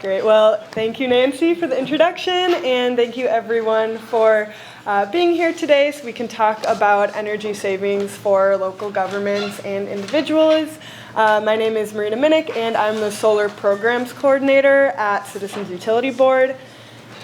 Great. Well, thank you, Nancy, for the introduction, and thank you, everyone, for being here today so we can talk about energy savings for local governments and individuals. My name is Marina Minic, and I'm the Solar Programs Coordinator at Citizens Utility Board.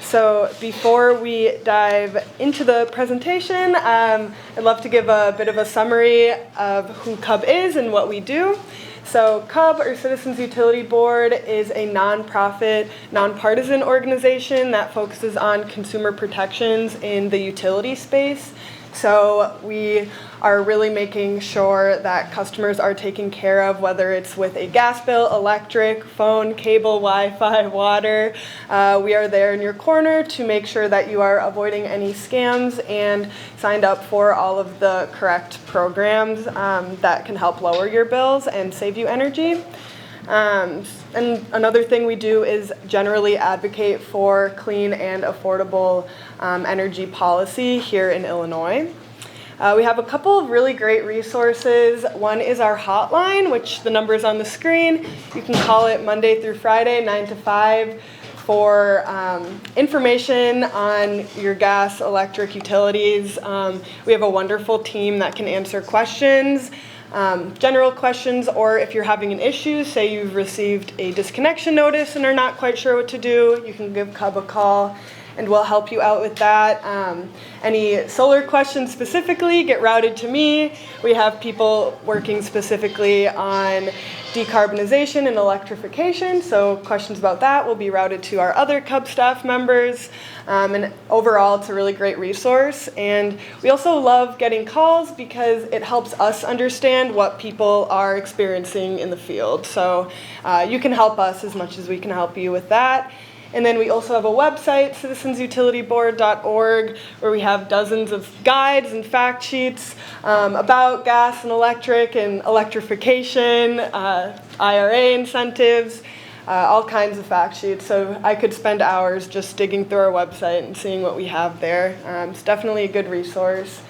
So before we dive into the presentation, I'd love to give a bit of a summary of who CUB is and what we do. So CUB, or Citizens Utility Board, is a nonprofit, nonpartisan organization that focuses on consumer protections in the utility space. So we are really making sure that customers are taken care of, whether it's with a gas bill, electric, phone, cable, Wi-Fi, water. We are there in your corner to make sure that you are avoiding any scams and signed up for all of the correct programs that can help lower your bills and save you energy. And another thing we do is generally advocate for clean and affordable energy policy here in Illinois. We have a couple of really great resources. One is our hotline, which the number is on the screen. You can call it Monday through Friday, 9 to 5, for information on your gas, electric, utilities. We have a wonderful team that can answer questions. General questions, or if you're having an issue, say you've received a disconnection notice and are not quite sure what to do, you can give CUB a call and we'll help you out with that. Any solar questions specifically get routed to me. We have people working specifically on decarbonization and electrification, so questions about that will be routed to our other CUB staff members. And overall, it's a really great resource. And we also love getting calls because it helps us understand what people are experiencing in the field. So you can help us as much as we can help you with that. And then we also have a website, citizensutilityboard.org, where we have dozens of guides and fact sheets about gas and electric and electrification, IRA incentives, all kinds of fact sheets. So I could spend hours just digging through our website and seeing what we have there. It's definitely a good resource.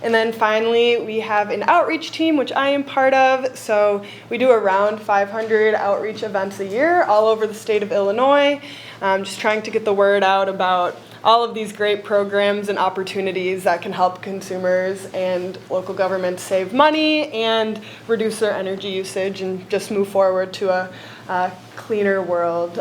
And then finally, we have an outreach team, which I am part of. So we do around 500 outreach events a year all over the state of Illinois, just trying to get the word out about all of these great programs and opportunities that can help consumers and local governments save money and reduce their energy usage and just move forward to a cleaner world.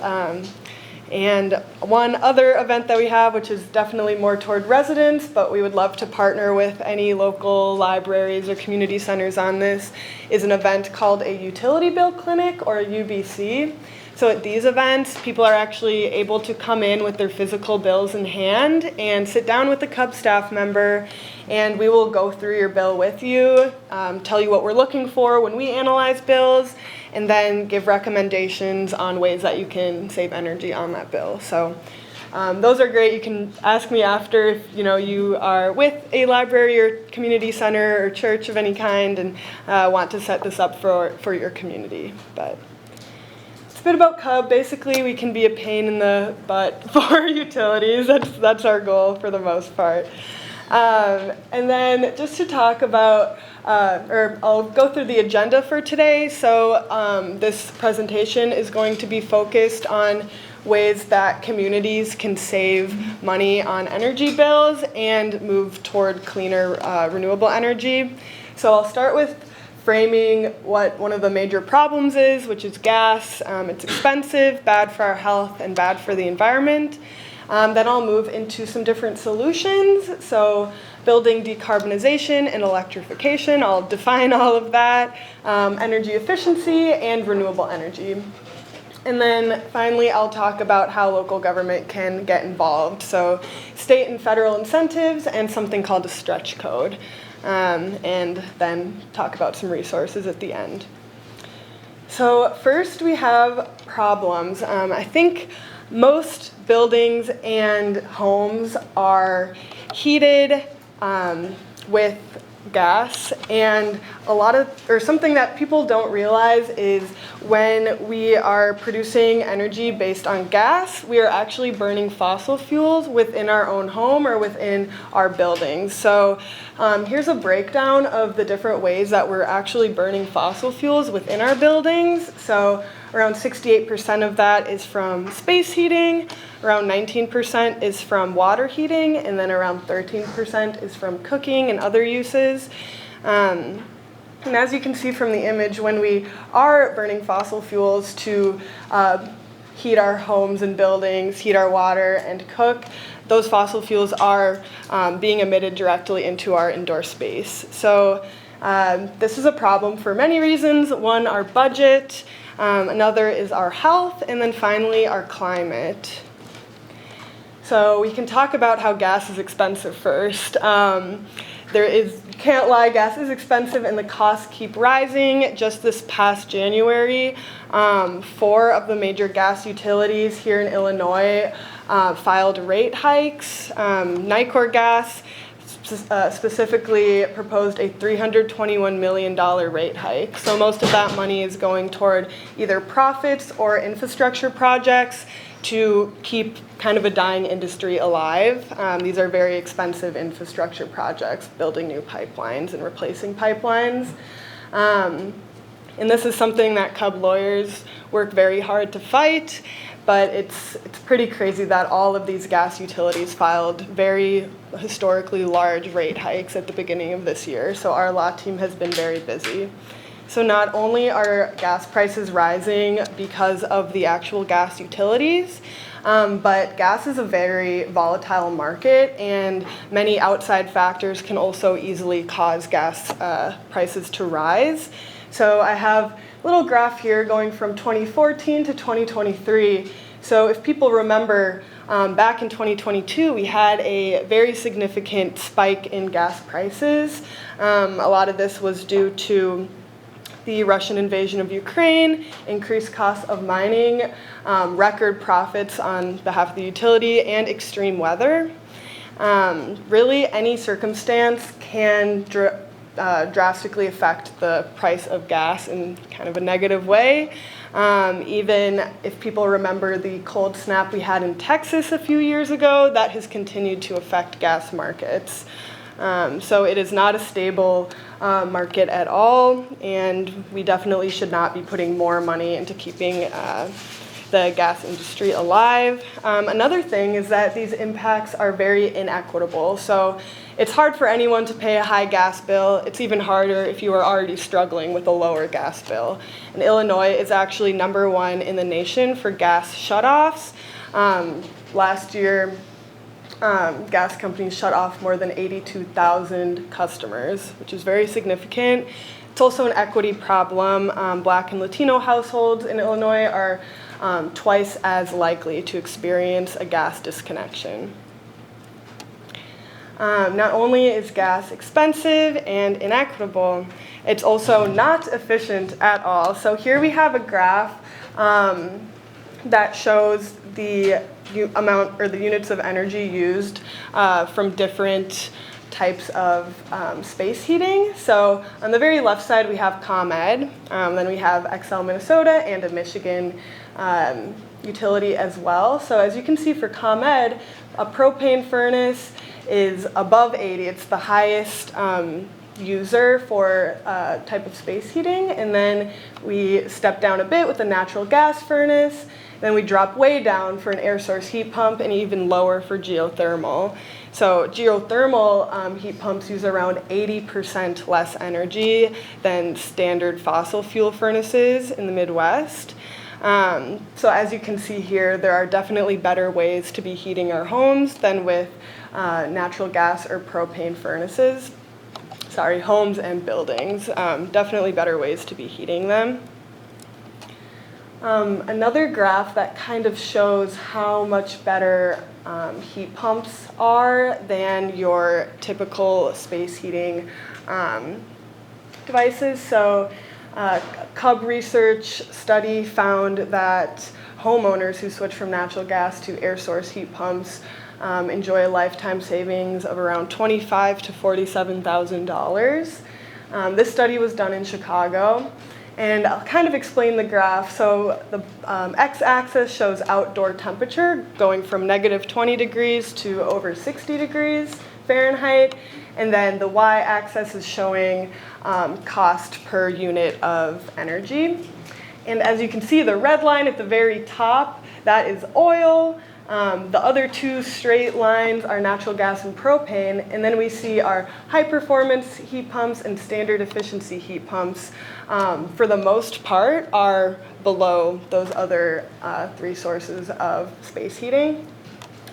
And one other event that we have, which is definitely more toward residents, but we would love to partner with any local libraries or community centers on this, is an event called a Utility Bill Clinic, or UBC. So at these events, people are actually able to come in with their physical bills in hand and sit down with the CUB staff member, and we will go through your bill with you, tell you what we're looking for when we analyze bills, and then give recommendations on ways that you can save energy on that bill. So those are great. You can ask me after if you are with a library or community center or church of any kind and want to set this up for your community. But it's a bit about CUB. Basically, we can be a pain in the butt for utilities. That's our goal for the most part. And then just to talk about, or I'll go through the agenda for today. So this presentation is going to be focused on ways that communities can save money on energy bills and move toward cleaner renewable energy. So I'll start with framing what one of the major problems is, which is gas. It's expensive, bad for our health, and bad for the environment. Then I'll move into some different solutions. So building decarbonization and electrification, I'll define all of that, energy efficiency and renewable energy. And then finally, I'll talk about how local government can get involved. So state and federal incentives and something called a stretch code. And then talk about some resources at the end. So first we have problems. I think most buildings and homes are heated with gas, and something that people don't realize is when we are producing energy based on gas, we are actually burning fossil fuels within our own home or within our buildings. So here's a breakdown of the different ways that we're actually burning fossil fuels within our buildings. So Around 68% of that is from space heating, around 19% is from water heating, and then around 13% is from cooking and other uses. And as you can see from the image, when we are burning fossil fuels to heat our homes and buildings, heat our water, and cook, those fossil fuels are being emitted directly into our indoor space. So this is a problem for many reasons. One, our budget. Another is our health. And then finally, our climate. So we can talk about how gas is expensive first. Can't lie, gas is expensive and the costs keep rising. Just this past January, 4 of the major gas utilities here in Illinois filed rate hikes. Nicor Gas specifically proposed a $321 million rate hike. So most of that money is going toward either profits or infrastructure projects to keep kind of a dying industry alive. These are very expensive infrastructure projects, building new pipelines and replacing pipelines. And this is something that Cub lawyers work very hard to fight, but it's pretty crazy that all of these gas utilities filed very historically large rate hikes at the beginning of this year. So our law team has been very busy. So not only are gas prices rising because of the actual gas utilities, but gas is a very volatile market, and many outside factors can also easily cause gas prices to rise. So I have a little graph here going from 2014 to 2023. So if people remember, back in 2022, we had a very significant spike in gas prices. A lot of this was due to the Russian invasion of Ukraine, increased costs of mining, record profits on behalf of the utility, and extreme weather. Really, any circumstance can drastically affect the price of gas in kind of a negative way. Even if people remember the cold snap we had in Texas a few years ago, that has continued to affect gas markets. So it is not a stable market at all, and we definitely should not be putting more money into keeping the gas industry alive. Another thing is that these impacts are very inequitable. So it's hard for anyone to pay a high gas bill. It's even harder if you are already struggling with a lower gas bill. And Illinois is actually #1 in the nation for gas shutoffs. Last year, gas companies shut off more than 82,000 customers, which is very significant. It's also an equity problem. Black and Latino households in Illinois are twice as likely to experience a gas disconnection. Not only is gas expensive and inequitable, it's also not efficient at all. So here we have a graph that shows the amount or the units of energy used from different types of space heating. So on the very left side we have ComEd, then we have XL Minnesota and a Michigan utility as well. So as you can see for ComEd, a propane furnace is above 80. It's the highest user for type of space heating, and then we step down a bit with a natural gas furnace. Then we drop way down for an air source heat pump, and even lower for geothermal. So geothermal heat pumps use around 80% less energy than standard fossil fuel furnaces in the Midwest. So as you can see here, there are definitely better ways to be heating our homes than with natural gas or propane furnaces. Sorry, homes and buildings. Definitely better ways to be heating them. Another graph that kind of shows how much better heat pumps are than your typical space heating devices. So Cub research study found that homeowners who switch from natural gas to air source heat pumps enjoy a lifetime savings of around $25,000 to $47,000. This study was done in Chicago. And I'll kind of explain the graph. So the x-axis shows outdoor temperature going from -20 degrees to over 60 degrees Fahrenheit. And then the y-axis is showing cost per unit of energy. And as you can see, the red line at the very top, that is oil. The other two straight lines are natural gas and propane, and then we see our high-performance heat pumps and standard efficiency heat pumps, for the most part, are below those other three sources of space heating.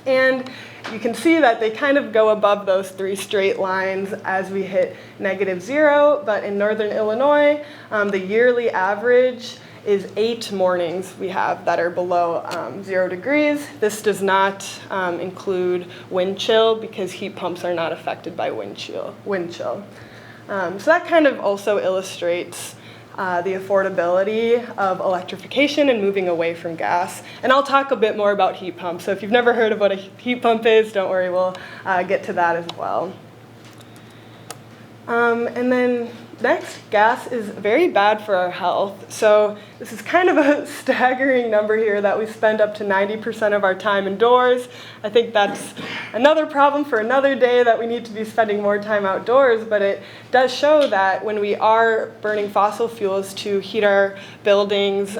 And you can see that they kind of go above those three straight lines as we hit -0, but in northern Illinois, the yearly average is 8 mornings we have that are below 0 degrees. This does not include wind chill because heat pumps are not affected by wind chill. So that kind of also illustrates the affordability of electrification and moving away from gas. And I'll talk a bit more about heat pumps. So if you've never heard of what a heat pump is, don't worry, we'll get to that as well. And then next, gas is very bad for our health. So this is kind of a staggering number here that we spend up to 90% of our time indoors. I think that's another problem for another day, that we need to be spending more time outdoors, but it does show that when we are burning fossil fuels to heat our buildings,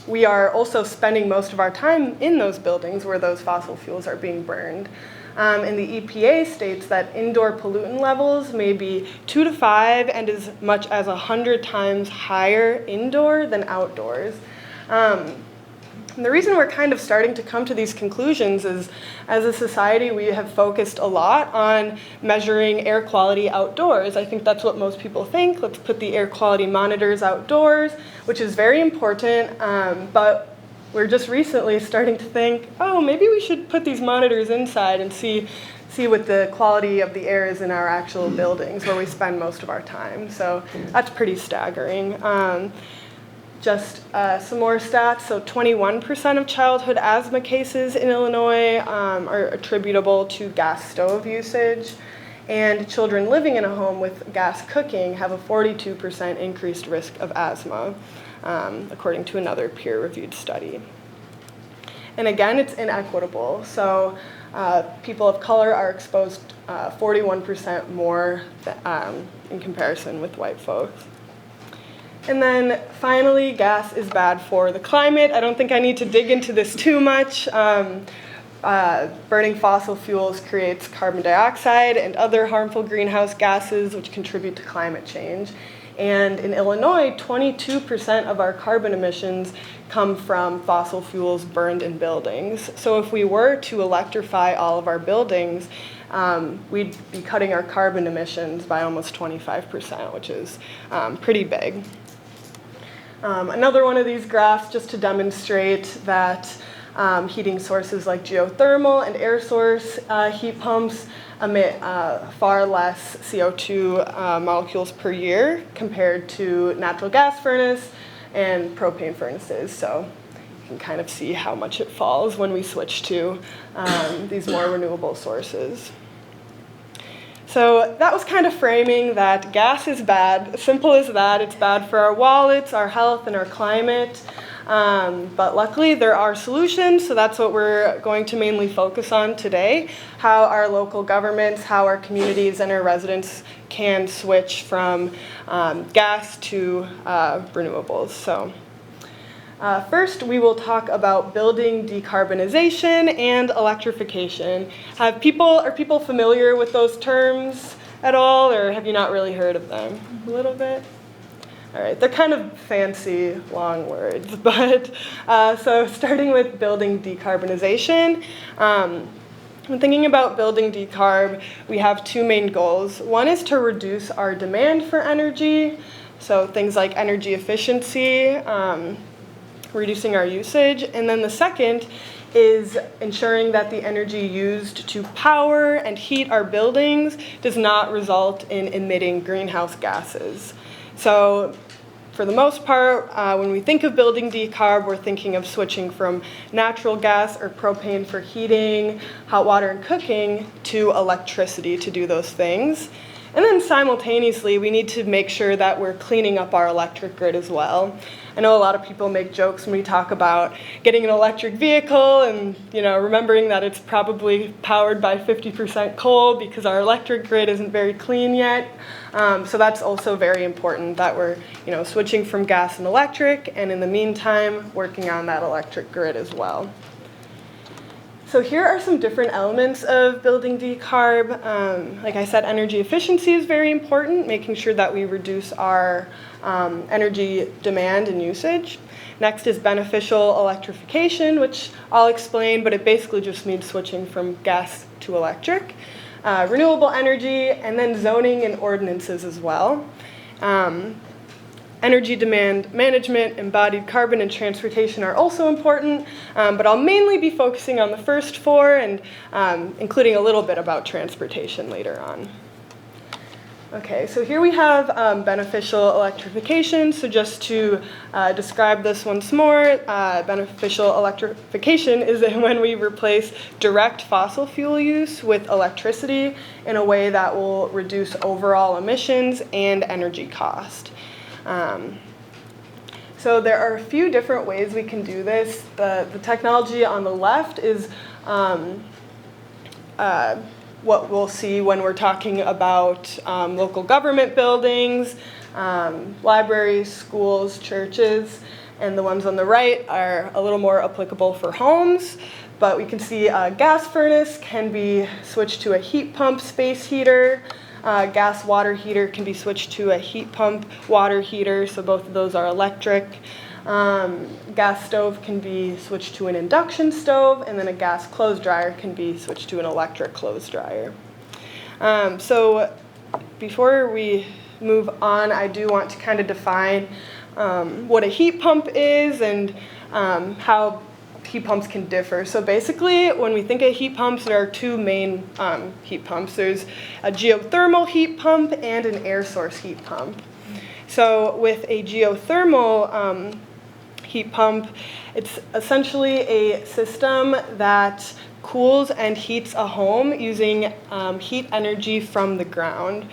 we are also spending most of our time in those buildings where those fossil fuels are being burned. And the EPA states that indoor pollutant levels may be 2 to 5 and as much as 100 times higher indoor than outdoors. And the reason we're kind of starting to come to these conclusions is, as a society, we have focused a lot on measuring air quality outdoors. I think that's what most people think. Let's put the air quality monitors outdoors, which is very important, but we're just recently starting to think, oh, maybe we should put these monitors inside and see what the quality of the air is in our actual buildings where we spend most of our time. So that's pretty staggering. Just some more stats. So 21% of childhood asthma cases in Illinois are attributable to gas stove usage. And children living in a home with gas cooking have a 42% increased risk of asthma, according to another peer-reviewed study. And again, it's inequitable. So people of color are exposed 41% more in comparison with white folks. And then finally, gas is bad for the climate. I don't think I need to dig into this too much. Burning fossil fuels creates carbon dioxide and other harmful greenhouse gases, which contribute to climate change. And in Illinois, 22% of our carbon emissions come from fossil fuels burned in buildings. So if we were to electrify all of our buildings, we'd be cutting our carbon emissions by almost 25%, which is pretty big. Another one of these graphs just to demonstrate that heating sources like geothermal and air source heat pumps emit far less CO2 molecules per year compared to natural gas furnace and propane furnaces. So you can kind of see how much it falls when we switch to these more renewable sources. So that was kind of framing that gas is bad. Simple as that. It's bad for our wallets, our health, and our climate. But luckily there are solutions, so that's what we're going to mainly focus on today, how our local governments, how our communities and our residents can switch from gas to renewables. So first we will talk about building decarbonization and electrification. Are people familiar with those terms at all, or have you not really heard of them? A little bit? All right, they're kind of fancy, long words, but so starting with building decarbonization. When thinking about building decarb, we have two main goals. One is to reduce our demand for energy, so things like energy efficiency, reducing our usage, and then the second is ensuring that the energy used to power and heat our buildings does not result in emitting greenhouse gases. So for the most part, when we think of building decarb, we're thinking of switching from natural gas or propane for heating, hot water and cooking, to electricity to do those things. And then simultaneously, we need to make sure that we're cleaning up our electric grid as well. I know a lot of people make jokes when we talk about getting an electric vehicle and remembering that it's probably powered by 50% coal because our electric grid isn't very clean yet. So that's also very important that we're switching from gas and electric, and in the meantime working on that electric grid as well. So here are some different elements of building decarb. Like I said, energy efficiency is very important, making sure that we reduce our energy demand and usage. Next is beneficial electrification, which I'll explain, but it basically just means switching from gas to electric. Renewable energy, and then zoning and ordinances as well. Energy demand management, embodied carbon, and transportation are also important, but I'll mainly be focusing on the first four and including a little bit about transportation later on. Okay, so here we have beneficial electrification. So just to describe this once more, beneficial electrification is when we replace direct fossil fuel use with electricity in a way that will reduce overall emissions and energy cost. So there are a few different ways we can do this. The technology on the left is what we'll see when we're talking about local government buildings, libraries, schools, churches, and the ones on the right are a little more applicable for homes. But we can see a gas furnace can be switched to a heat pump space heater. Gas water heater can be switched to a heat pump water heater, so both of those are electric. Gas stove can be switched to an induction stove, and then a gas clothes dryer can be switched to an electric clothes dryer. So before we move on, I do want to kind of define what a heat pump is and how heat pumps can differ. So basically, when we think of heat pumps, there are two main heat pumps. There's a geothermal heat pump and an air source heat pump. So with a geothermal heat pump, it's essentially a system that cools and heats a home using heat energy from the ground.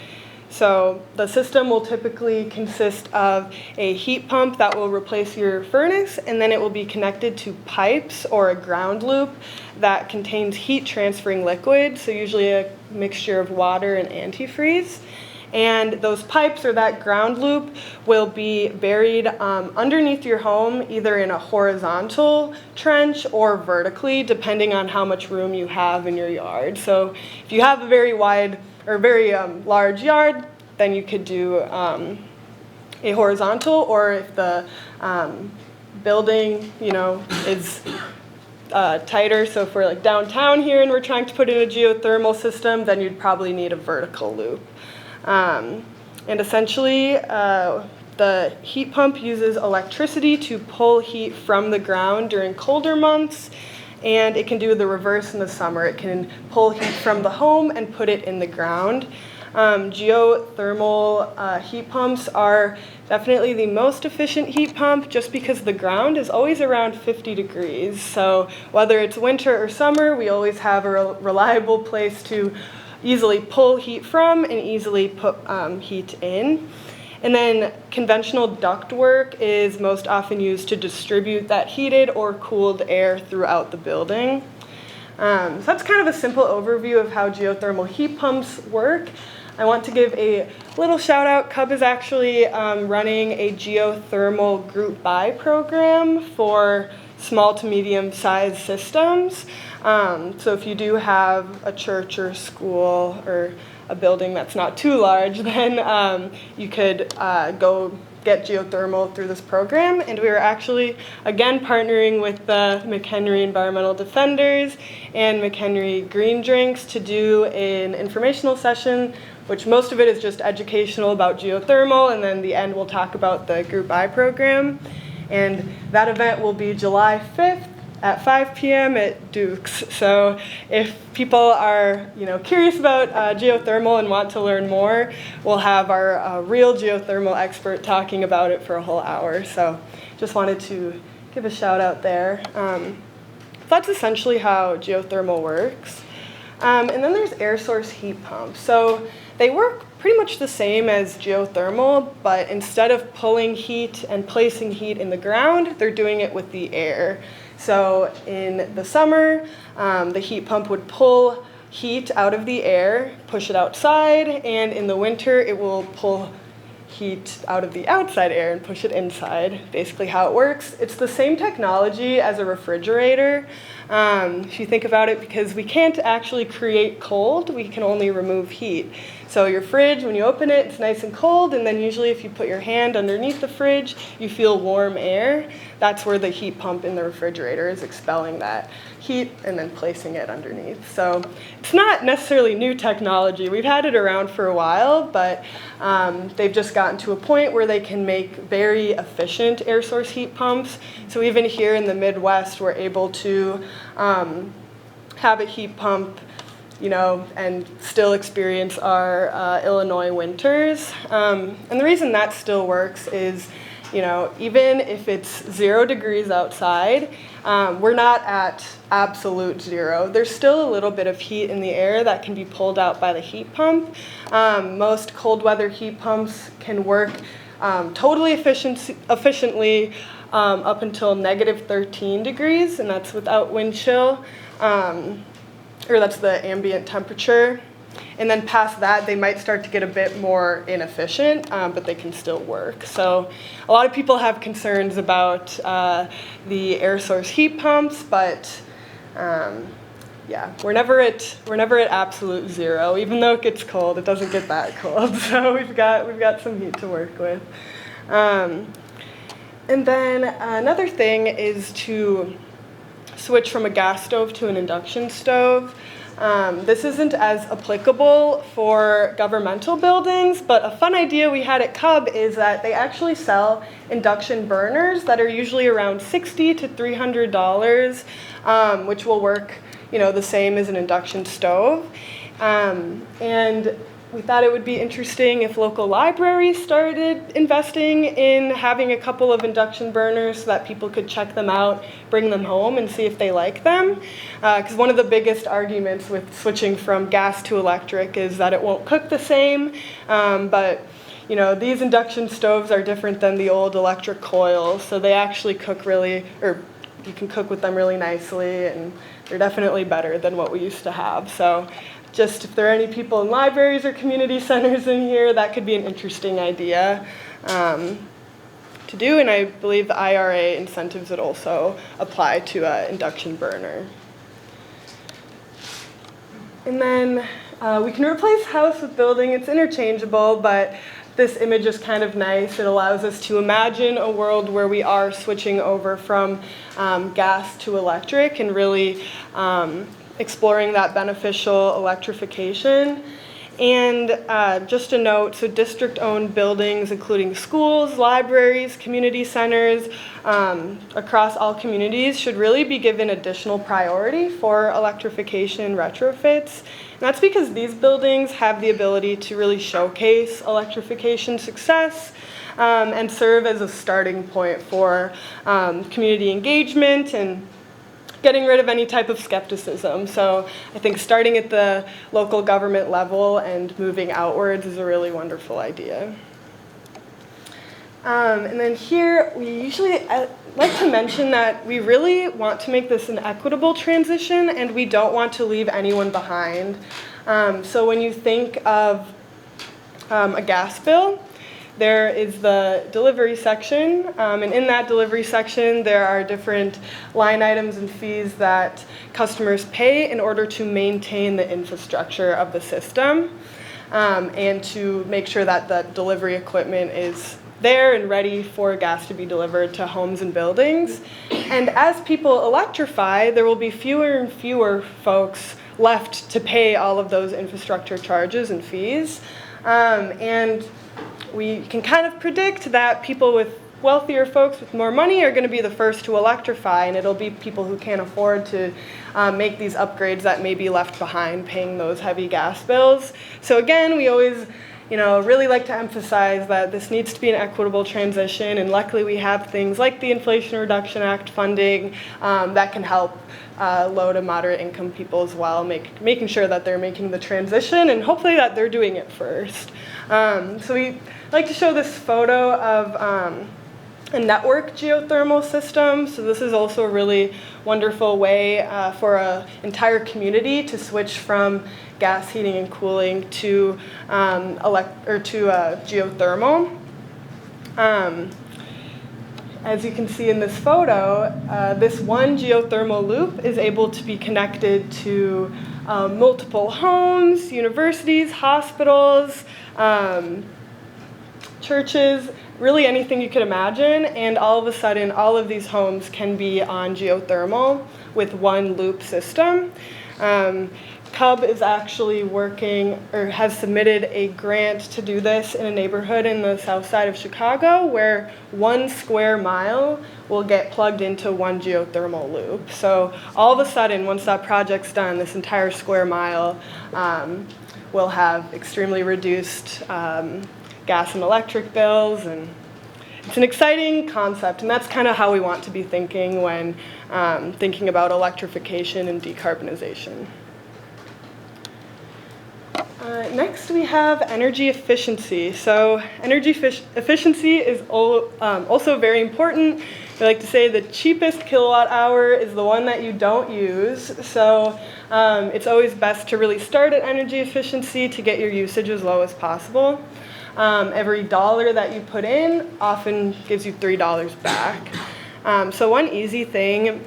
So the system will typically consist of a heat pump that will replace your furnace, and then it will be connected to pipes or a ground loop that contains heat transferring liquid, so usually a mixture of water and antifreeze. And those pipes or that ground loop will be buried underneath your home, either in a horizontal trench or vertically, depending on how much room you have in your yard. So if you have a very wide or very large yard, then you could do a horizontal, or if the building, is tighter, so if we're like downtown here and we're trying to put in a geothermal system, then you'd probably need a vertical loop. And essentially, the heat pump uses electricity to pull heat from the ground during colder months, and it can do the reverse in the summer. It can pull heat from the home and put it in the ground. Geothermal heat pumps are definitely the most efficient heat pump just because the ground is always around 50 degrees. So whether it's winter or summer, we always have a reliable place to easily pull heat from and easily put heat in. And then conventional ductwork is most often used to distribute that heated or cooled air throughout the building. So that's kind of a simple overview of how geothermal heat pumps work. I want to give a little shout out. Cub is actually running a geothermal group buy program for small to medium sized systems. So if you do have a church or school or a building that's not too large, then you could go get geothermal through this program. And we were actually, again, partnering with the McHenry Environmental Defenders and McHenry Green Drinks to do an informational session, which most of it is just educational about geothermal, and then the end we'll talk about the Group I program. And that event will be July 5th at 5 p.m. at Duke's. So if people are curious about geothermal and want to learn more, we'll have our real geothermal expert talking about it for a whole hour. So just wanted to give a shout out there. That's essentially how geothermal works. And then there's air source heat pumps. So they work pretty much the same as geothermal, but instead of pulling heat and placing heat in the ground, they're doing it with the air. So in the summer, the heat pump would pull heat out of the air, push it outside, and in the winter it will pull heat out of the outside air and push it inside. Basically how it works. It's the same technology as a refrigerator, if you think about it, because we can't actually create cold, we can only remove heat. So your fridge, when you open it, it's nice and cold, and then usually if you put your hand underneath the fridge, you feel warm air. That's where the heat pump in the refrigerator is expelling that heat and then placing it underneath. So it's not necessarily new technology. We've had it around for a while, but they've just gotten to a point where they can make very efficient air source heat pumps. So even here in the Midwest, we're able to have a heat pump, you know, and still experience our Illinois winters. And the reason that still works is, you know, even if it's 0 degrees outside, we're not at absolute zero. There's still a little bit of heat in the air that can be pulled out by the heat pump. Most cold weather heat pumps can work totally efficiently up until negative 13 degrees, and that's without wind chill, or that's the ambient temperature. And then past that, they might start to get a bit more inefficient, but they can still work. So a lot of people have concerns about the air source heat pumps, but yeah, we're never at absolute zero. Even though it gets cold, it doesn't get that cold. So we've got some heat to work with. And then another thing is to switch from a gas stove to an induction stove. This isn't as applicable for governmental buildings, but a fun idea we had at Cub is that they actually sell induction burners that are usually around $60 to $300, which will work, you know, the same as an induction stove. And we thought it would be interesting if local libraries started investing in having a couple of induction burners so that people could check them out, bring them home, and see if they like them. Because one of the biggest arguments with switching from gas to electric is that it won't cook the same. But you know, these induction stoves are different than the old electric coils, so they actually cook really, or you can cook with them really nicely, and they're definitely better than what we used to have. So just if there are any people in libraries or community centers in here, that could be an interesting idea to do. And I believe the IRA incentives would also apply to an induction burner. And then we can replace house with building. It's interchangeable, but this image is kind of nice. It allows us to imagine a world where we are switching over from gas to electric and really exploring that beneficial electrification. And just a note, so district-owned buildings, including schools, libraries, community centers, across all communities should really be given additional priority for electrification retrofits. And that's because these buildings have the ability to really showcase electrification success and serve as a starting point for community engagement and getting rid of any type of skepticism. So I think starting at the local government level and moving outwards is a really wonderful idea. And then here, I like to mention that we really want to make this an equitable transition, and we don't want to leave anyone behind. So when you think of a gas bill, there is the delivery section, and in that delivery section there are different line items and fees that customers pay in order to maintain the infrastructure of the system and to make sure that the delivery equipment is there and ready for gas to be delivered to homes and buildings. And as people electrify, there will be fewer and fewer folks left to pay all of those infrastructure charges and fees. And we can kind of predict that people with wealthier folks with more money are going to be the first to electrify, and it'll be people who can't afford to make these upgrades that may be left behind paying those heavy gas bills. So again, we always really like to emphasize that this needs to be an equitable transition, and luckily we have things like the Inflation Reduction Act funding that can help low to moderate income people as well, making sure that they're making the transition and hopefully that they're doing it first. So we like to show this photo of a network geothermal system. So this is also a really wonderful way for an entire community to switch from gas heating and cooling to geothermal. As you can see in this photo, this one geothermal loop is able to be connected to multiple homes, universities, hospitals, churches, really anything you could imagine, and all of a sudden all of these homes can be on geothermal with one loop system. CUB is actually working, or has submitted a grant to do this in a neighborhood in the south side of Chicago where 1 square mile will get plugged into one geothermal loop. So all of a sudden, once that project's done, this entire square mile will have extremely reduced gas and electric bills, and it's an exciting concept, and that's kind of how we want to be thinking when thinking about electrification and decarbonization. Next we have energy efficiency. So energy efficiency is also very important. I like to say the cheapest kilowatt hour is the one that you don't use. So it's always best to really start at energy efficiency to get your usage as low as possible. Every dollar that you put in often gives you $3 back. So one easy thing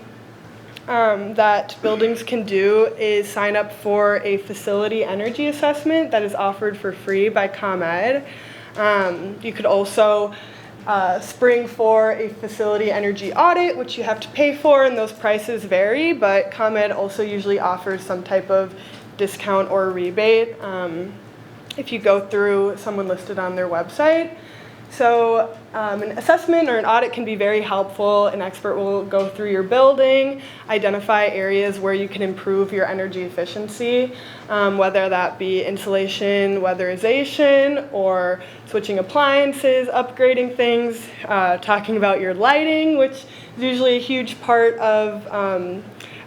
that buildings can do is sign up for a facility energy assessment that is offered for free by ComEd. You could also spring for a facility energy audit, which you have to pay for, and those prices vary, but ComEd also usually offers some type of discount or rebate if you go through someone listed on their website. So an assessment or an audit can be very helpful. An expert will go through your building, identify areas where you can improve your energy efficiency, whether that be insulation, weatherization, or switching appliances, upgrading things, talking about your lighting, which is usually a huge part of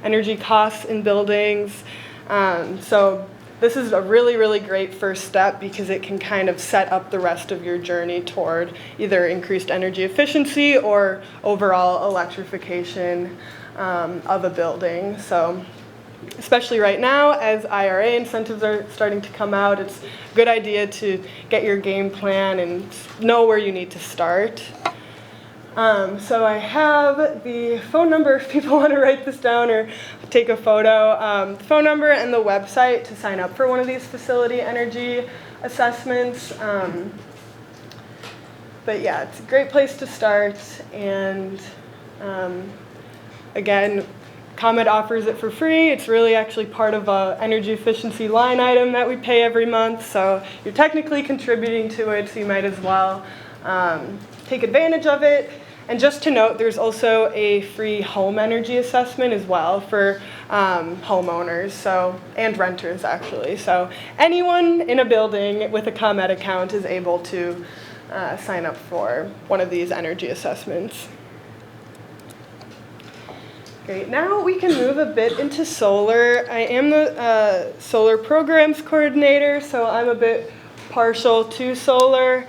energy costs in buildings. So this is a really, really great first step because it can kind of set up the rest of your journey toward either increased energy efficiency or overall electrification of a building. So especially right now, as IRA incentives are starting to come out, it's a good idea to get your game plan and know where you need to start. So I have the phone number if people want to write this down or take a photo, the phone number and the website to sign up for one of these facility energy assessments. But yeah, it's a great place to start, and again, ComEd offers it for free. It's really actually part of an energy efficiency line item that we pay every month, so you're technically contributing to it, so you might as well take advantage of it. And just to note, there's also a free home energy assessment as well for homeowners, and renters actually. So anyone in a building with a ComEd account is able to sign up for one of these energy assessments. Great, now we can move a bit into solar. I am the solar programs coordinator, so I'm a bit partial to solar.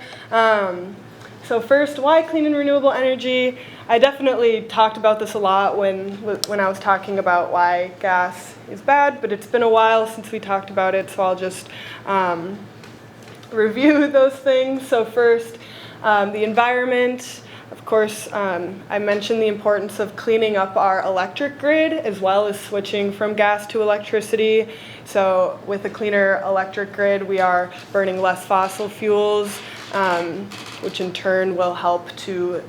So first, why clean and renewable energy? I definitely talked about this a lot when I was talking about why gas is bad, but it's been a while since we talked about it, so I'll just review those things. So first, the environment. Of course, I mentioned the importance of cleaning up our electric grid as well as switching from gas to electricity. So with a cleaner electric grid, we are burning less fossil fuels, which in turn will help to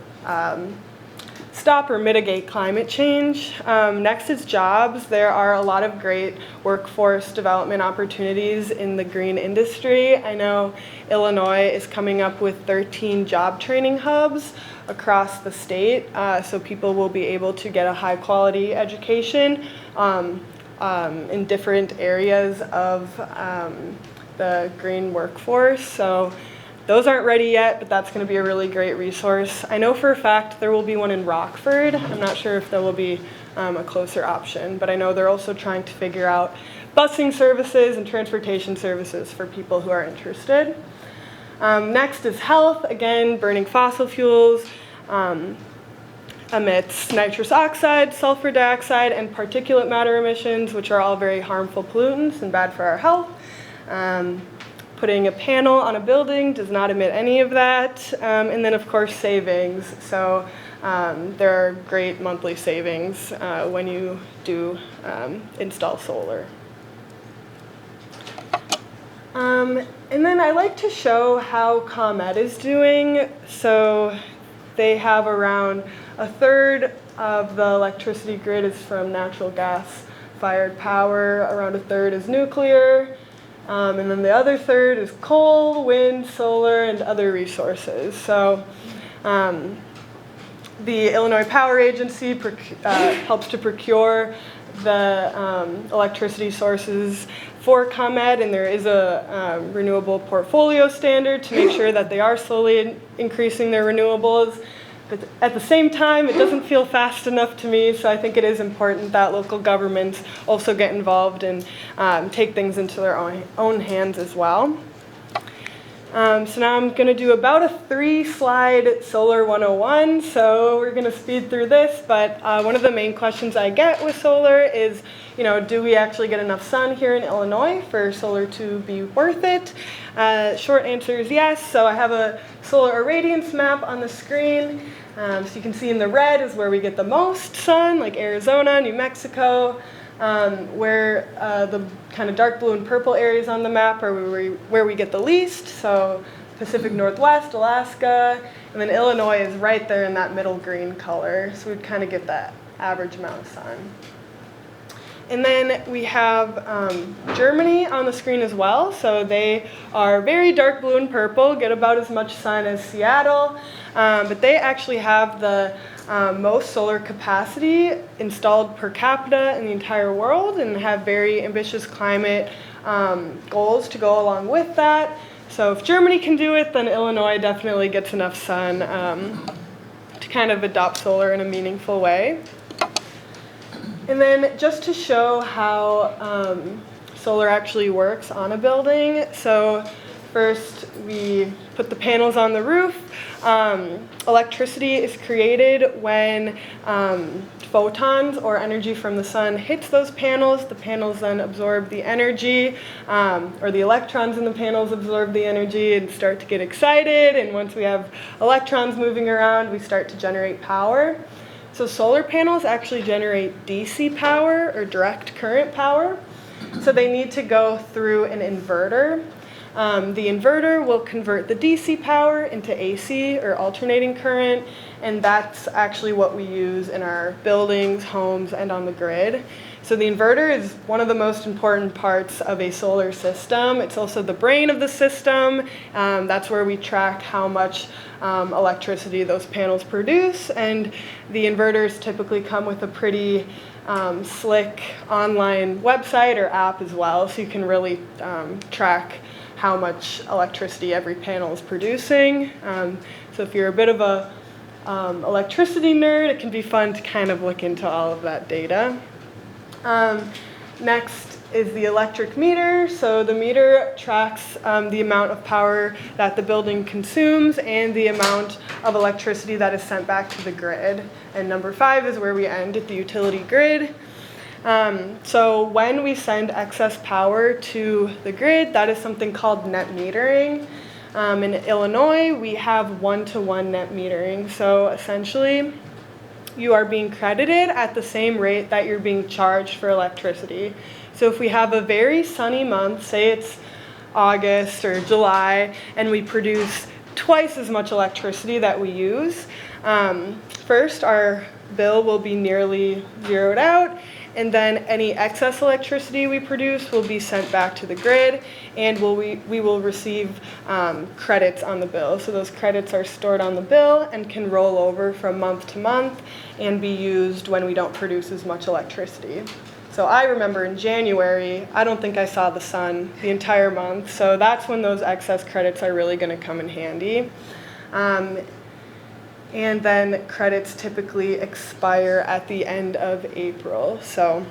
stop or mitigate climate change. Next is jobs. There are a lot of great workforce development opportunities in the green industry. I know Illinois is coming up with 13 job training hubs across the state, so people will be able to get a high quality education in different areas of the green workforce. So those aren't ready yet, but that's going to be a really great resource. I know for a fact there will be one in Rockford. I'm not sure if there will be a closer option, but I know they're also trying to figure out busing services and transportation services for people who are interested. Next is health. Again, burning fossil fuels emits nitrous oxide, sulfur dioxide, and particulate matter emissions, which are all very harmful pollutants and bad for our health. Putting a panel on a building does not emit any of that. And then, of course, savings. So there are great monthly savings when you do install solar. And then I like to show how ComEd is doing. So they have around a third of the electricity grid is from natural gas-fired power, around a third is nuclear, and then the other third is coal, wind, solar, and other resources. So the Illinois Power Agency helps to procure the electricity sources for ComEd, and there is a renewable portfolio standard to make sure that they are slowly increasing their renewables. But at the same time, it doesn't feel fast enough to me, so I think it is important that local governments also get involved and take things into their own hands as well. So now I'm going to do about a 3-slide Solar 101, so we're going to speed through this, but one of the main questions I get with solar is, do we actually get enough sun here in Illinois for solar to be worth it? Short answer is yes. So I have a solar irradiance map on the screen. So you can see in the red is where we get the most sun, like Arizona, New Mexico, where the kind of dark blue and purple areas on the map are where we get the least. So Pacific Northwest, Alaska, and then Illinois is right there in that middle green color. So we'd kind of get that average amount of sun. And then we have Germany on the screen as well. So they are very dark blue and purple, get about as much sun as Seattle, but they actually have the most solar capacity installed per capita in the entire world and have very ambitious climate goals to go along with that. So if Germany can do it, then Illinois definitely gets enough sun to kind of adopt solar in a meaningful way. And then just to show how solar actually works on a building. So first we put the panels on the roof. Electricity is created when photons or energy from the sun hits those panels. The panels then absorb the energy, or the electrons in the panels absorb the energy and start to get excited. And once we have electrons moving around, we start to generate power. So solar panels actually generate DC power or direct current power. So they need to go through an inverter. The inverter will convert the DC power into AC or alternating current, and that's actually what we use in our buildings, homes, and on the grid. So the inverter is one of the most important parts of a solar system. It's also the brain of the system. That's where we track how much electricity those panels produce, and the inverters typically come with a pretty slick online website or app as well, so you can really track how much electricity every panel is producing. So if you're a bit of a electricity nerd, it can be fun to kind of look into all of that data. Next is the electric meter. So the meter tracks the amount of power that the building consumes and the amount of electricity that is sent back to the grid. And number 5 is where we end at the utility grid. So when we send excess power to the grid, that is something called net metering. In Illinois, we have 1-to-1 net metering. So essentially, you are being credited at the same rate that you're being charged for electricity. So if we have a very sunny month, say it's August or July, and we produce twice as much electricity that we use, first our bill will be nearly zeroed out, and then any excess electricity we produce will be sent back to the grid, and we will receive credits on the bill. So those credits are stored on the bill and can roll over from month to month and be used when we don't produce as much electricity. So I remember in January, I don't think I saw the sun the entire month. So that's when those excess credits are really going to come in handy. And then credits typically expire at the end of April. So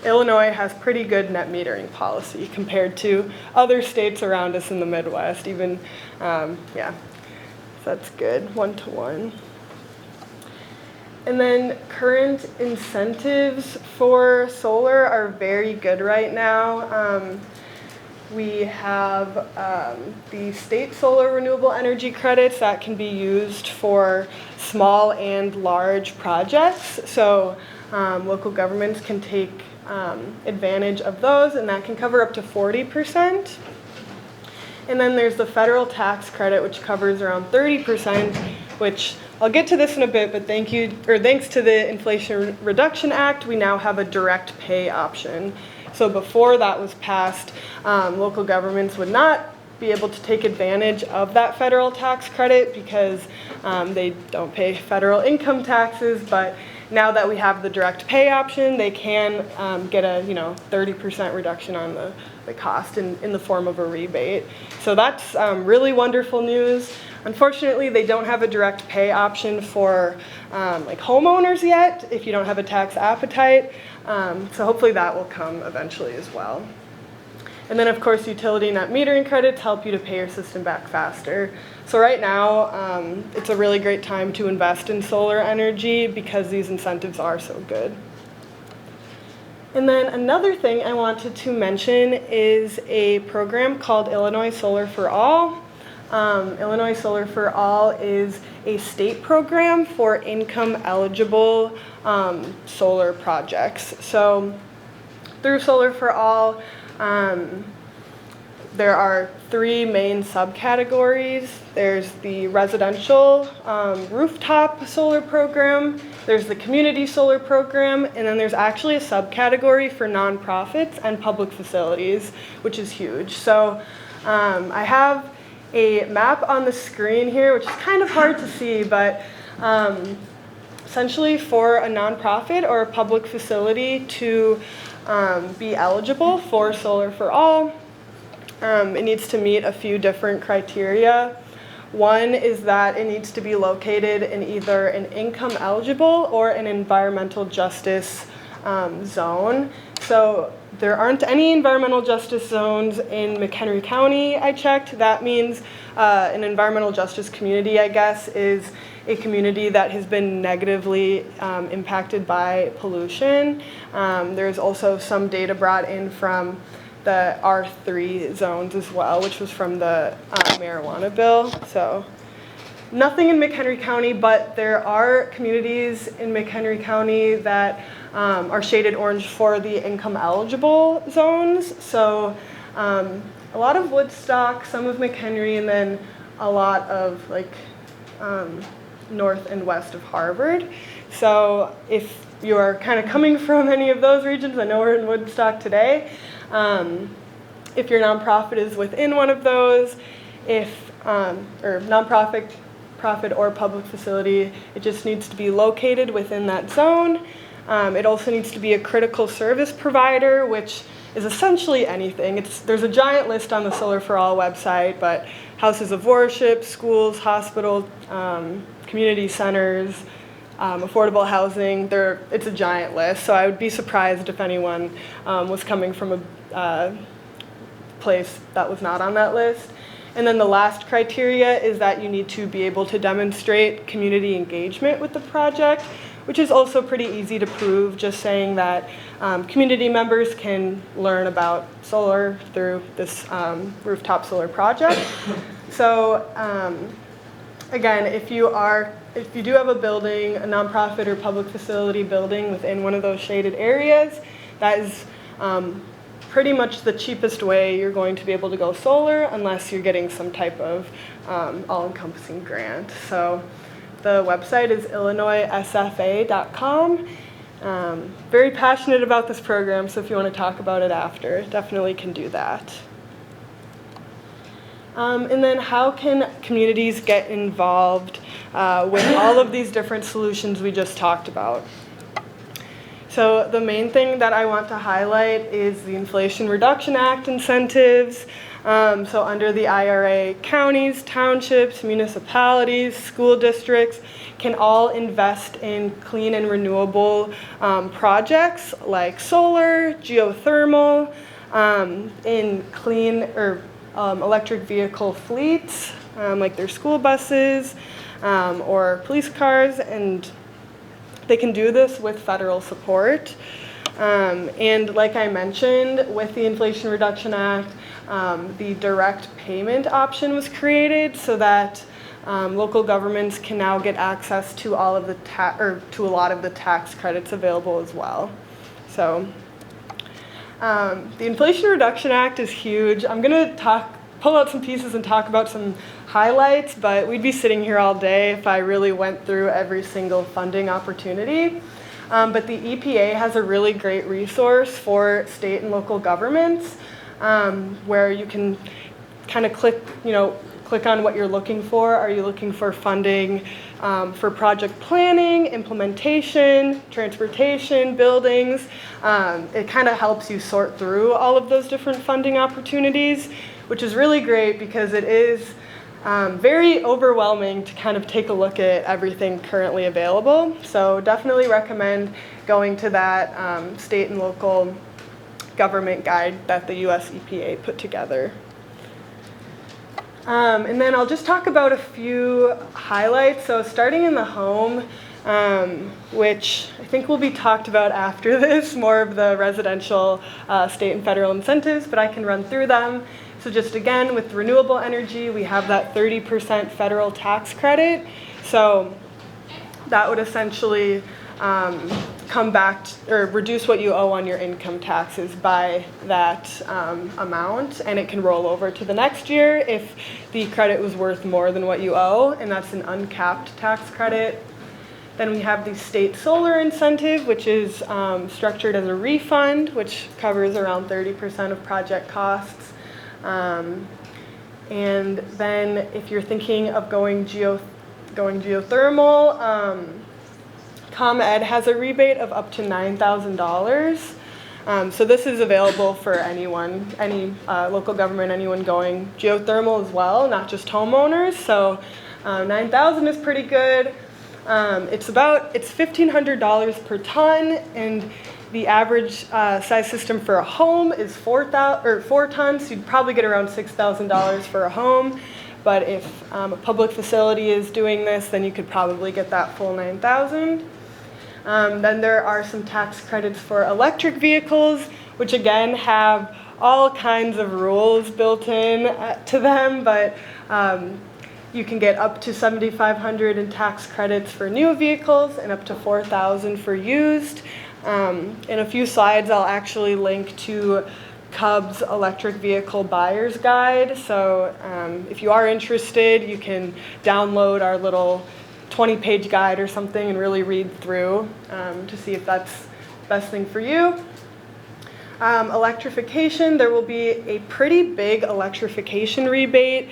Illinois has pretty good net metering policy compared to other states around us in the Midwest. Even, yeah, so that's good, 1-to-1. And then current incentives for solar are very good right now. We have the state solar renewable energy credits that can be used for small and large projects. So local governments can take advantage of those, and that can cover up to 40%. And then there's the federal tax credit, which covers around 30%, which I'll get to this in a bit, but thanks to the Inflation Reduction Act, we now have a direct pay option. So before that was passed, local governments would not be able to take advantage of that federal tax credit because they don't pay federal income taxes, but now that we have the direct pay option, they can get a 30% reduction on the cost in the form of a rebate. So that's really wonderful news. Unfortunately, they don't have a direct pay option for like homeowners yet if you don't have a tax appetite. So hopefully that will come eventually as well. And then of course, utility net metering credits help you to pay your system back faster. So right now, it's a really great time to invest in solar energy because these incentives are so good. And then another thing I wanted to mention is a program called Illinois Solar for All. Illinois Solar for All is a state program for income-eligible solar projects. So through Solar for All, there are 3 main subcategories. There's the residential rooftop solar program, there's the community solar program, and then there's actually a subcategory for nonprofits and public facilities, which is huge. So I have a map on the screen here, which is kind of hard to see, but essentially for a nonprofit or a public facility to be eligible for Solar for All, it needs to meet a few different criteria. One is that it needs to be located in either an income eligible or an environmental justice zone. So there aren't any environmental justice zones in McHenry County, I checked. That means an environmental justice community, I guess, is a community that has been negatively impacted by pollution. There's also some data brought in from the R3 zones as well, which was from the marijuana bill. So nothing in McHenry County, but there are communities in McHenry County that are shaded orange for the income eligible zones. So a lot of Woodstock, some of McHenry, and then a lot of like north and west of Harvard. So if you're kind of coming from any of those regions, I know we're in Woodstock today, if your nonprofit is within one of those, or nonprofit, profit, or public facility, it just needs to be located within that zone. It also needs to be a critical service provider, which is essentially anything. There's a giant list on the Solar for All website, but houses of worship, schools, hospitals, community centers, affordable housing, it's a giant list. So I would be surprised if anyone was coming from a place that was not on that list. And then the last criteria is that you need to be able to demonstrate community engagement with the project, which is also pretty easy to prove, just saying that community members can learn about solar through this rooftop solar project. So again, if you do have a building, a nonprofit or public facility building within one of those shaded areas, that is pretty much the cheapest way you're going to be able to go solar unless you're getting some type of all-encompassing grant. So the website is illinoissfa.com. Very passionate about this program, so if you want to talk about it after, definitely can do that. And then how can communities get involved with all of these different solutions we just talked about? So the main thing that I want to highlight is the Inflation Reduction Act incentives. So under the IRA, counties, townships, municipalities, school districts can all invest in clean and renewable projects like solar, geothermal, in clean or electric vehicle fleets, like their school buses or police cars, and they can do this with federal support. And like I mentioned, with the Inflation Reduction Act, the direct payment option was created so that local governments can now get access to all of the to a lot of the tax credits available as well. So the Inflation Reduction Act is huge. I'm going to pull out some pieces and talk about some highlights, but we'd be sitting here all day if I really went through every single funding opportunity. But the EPA has a really great resource for state and local governments where you can kind of click on what you're looking for. Are you looking for funding for project planning, implementation, transportation, buildings? It kind of helps you sort through all of those different funding opportunities, which is really great because it is very overwhelming to kind of take a look at everything currently available. So definitely recommend going to that state and local government guide that the US EPA put together. And then I'll just talk about a few highlights. So starting in the home, which I think will be talked about after this, more of the residential state and federal incentives, but I can run through them. So just again, with renewable energy, we have that 30% federal tax credit. So that would essentially come back or reduce what you owe on your income taxes by that amount, and it can roll over to the next year if the credit was worth more than what you owe, and that's an uncapped tax credit. Then we have the state solar incentive, which is structured as a refund, which covers around 30% of project costs. And then if you're thinking of going geothermal, ComEd has a rebate of up to $9,000. So this is available for anyone, any local government, anyone going geothermal as well, not just homeowners. So $9,000 is pretty good. It's $1,500 per ton, and the average size system for a home is 4 tons. So you'd probably get around $6,000 for a home. But if a public facility is doing this, then you could probably get that full $9,000. Then there are some tax credits for electric vehicles, which again have all kinds of rules built in to them, but you can get up to $7,500 in tax credits for new vehicles and up to $4,000 for used. In a few slides, I'll actually link to Cub's electric vehicle buyer's guide. So if you are interested, you can download our little 20-page guide or something and really read through to see if that's the best thing for you. Electrification, there will be a pretty big electrification rebate,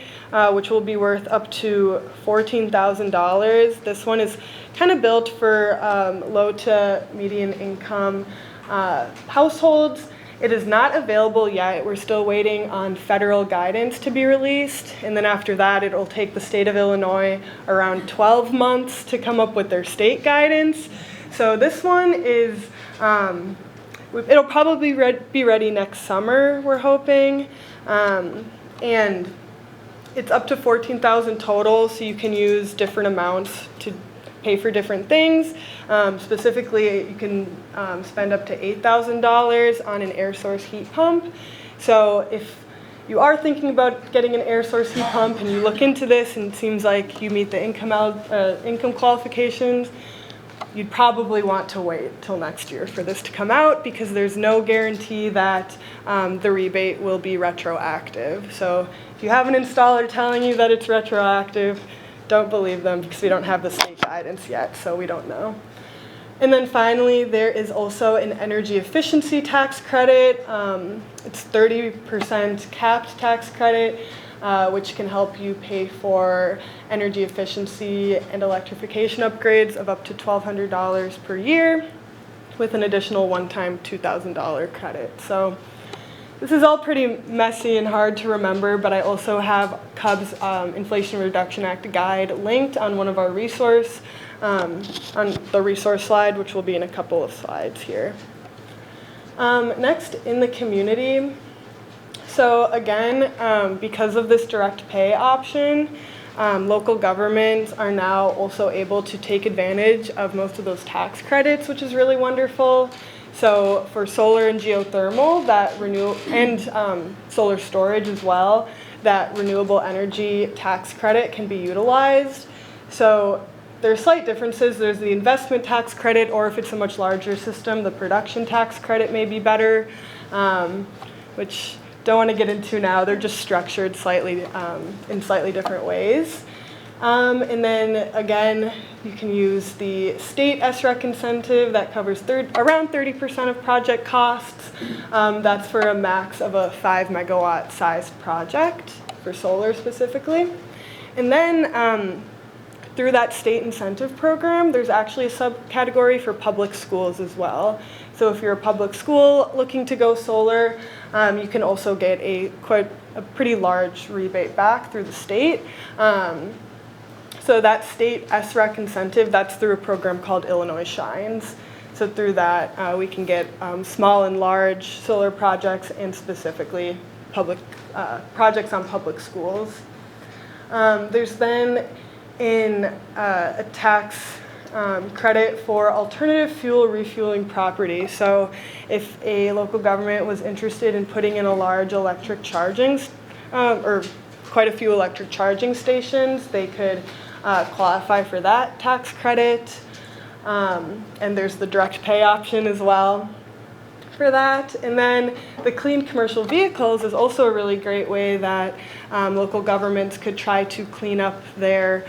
which will be worth up to $14,000. This one is kind of built for low to median income households. It is not available yet. We're still waiting on federal guidance to be released. And then after that, it'll take the state of Illinois around 12 months to come up with their state guidance. So this one is, it'll probably be ready next summer, we're hoping. And it's up to $14,000 total, so you can use different amounts to pay for different things. Specifically, you can spend up to $8,000 on an air source heat pump. So if you are thinking about getting an air source heat pump and you look into this and it seems like you meet the income qualifications, you'd probably want to wait till next year for this to come out because there's no guarantee that the rebate will be retroactive. So if you have an installer telling you that it's retroactive, don't believe them because we don't have the state guidance yet, so we don't know. And then finally, there is also an energy efficiency tax credit. It's 30% capped tax credit, which can help you pay for energy efficiency and electrification upgrades of up to $1,200 per year. with an additional one-time $2,000 credit. So this is all pretty messy and hard to remember, but I also have CUB's Inflation Reduction Act guide linked on one of our on the resource slide, which will be in a couple of slides here. Next, in the community. So again, because of this direct pay option, local governments are now also able to take advantage of most of those tax credits, which is really wonderful. So for solar and geothermal, and solar storage as well, that renewable energy tax credit can be utilized. So there's slight differences. There's the investment tax credit, or if it's a much larger system, the production tax credit may be better, which don't want to get into now. They're just structured slightly in slightly different ways. And then again, you can use the state SREC incentive that covers around 30% of project costs. That's for a max of a 5 megawatt sized project for solar specifically. And then through that state incentive program, there's actually a subcategory for public schools as well. So if you're a public school looking to go solar, you can also get a pretty large rebate back through the state. So that state SREC incentive, that's through a program called Illinois Shines. So through that, we can get small and large solar projects and specifically public projects on public schools. There's then a tax credit for alternative fuel refueling property. So if a local government was interested in putting in a large electric charging, or quite a few electric charging stations, they could qualify for that tax credit. And there's the direct pay option as well for that. And then the clean commercial vehicles is also a really great way that local governments could try to clean up their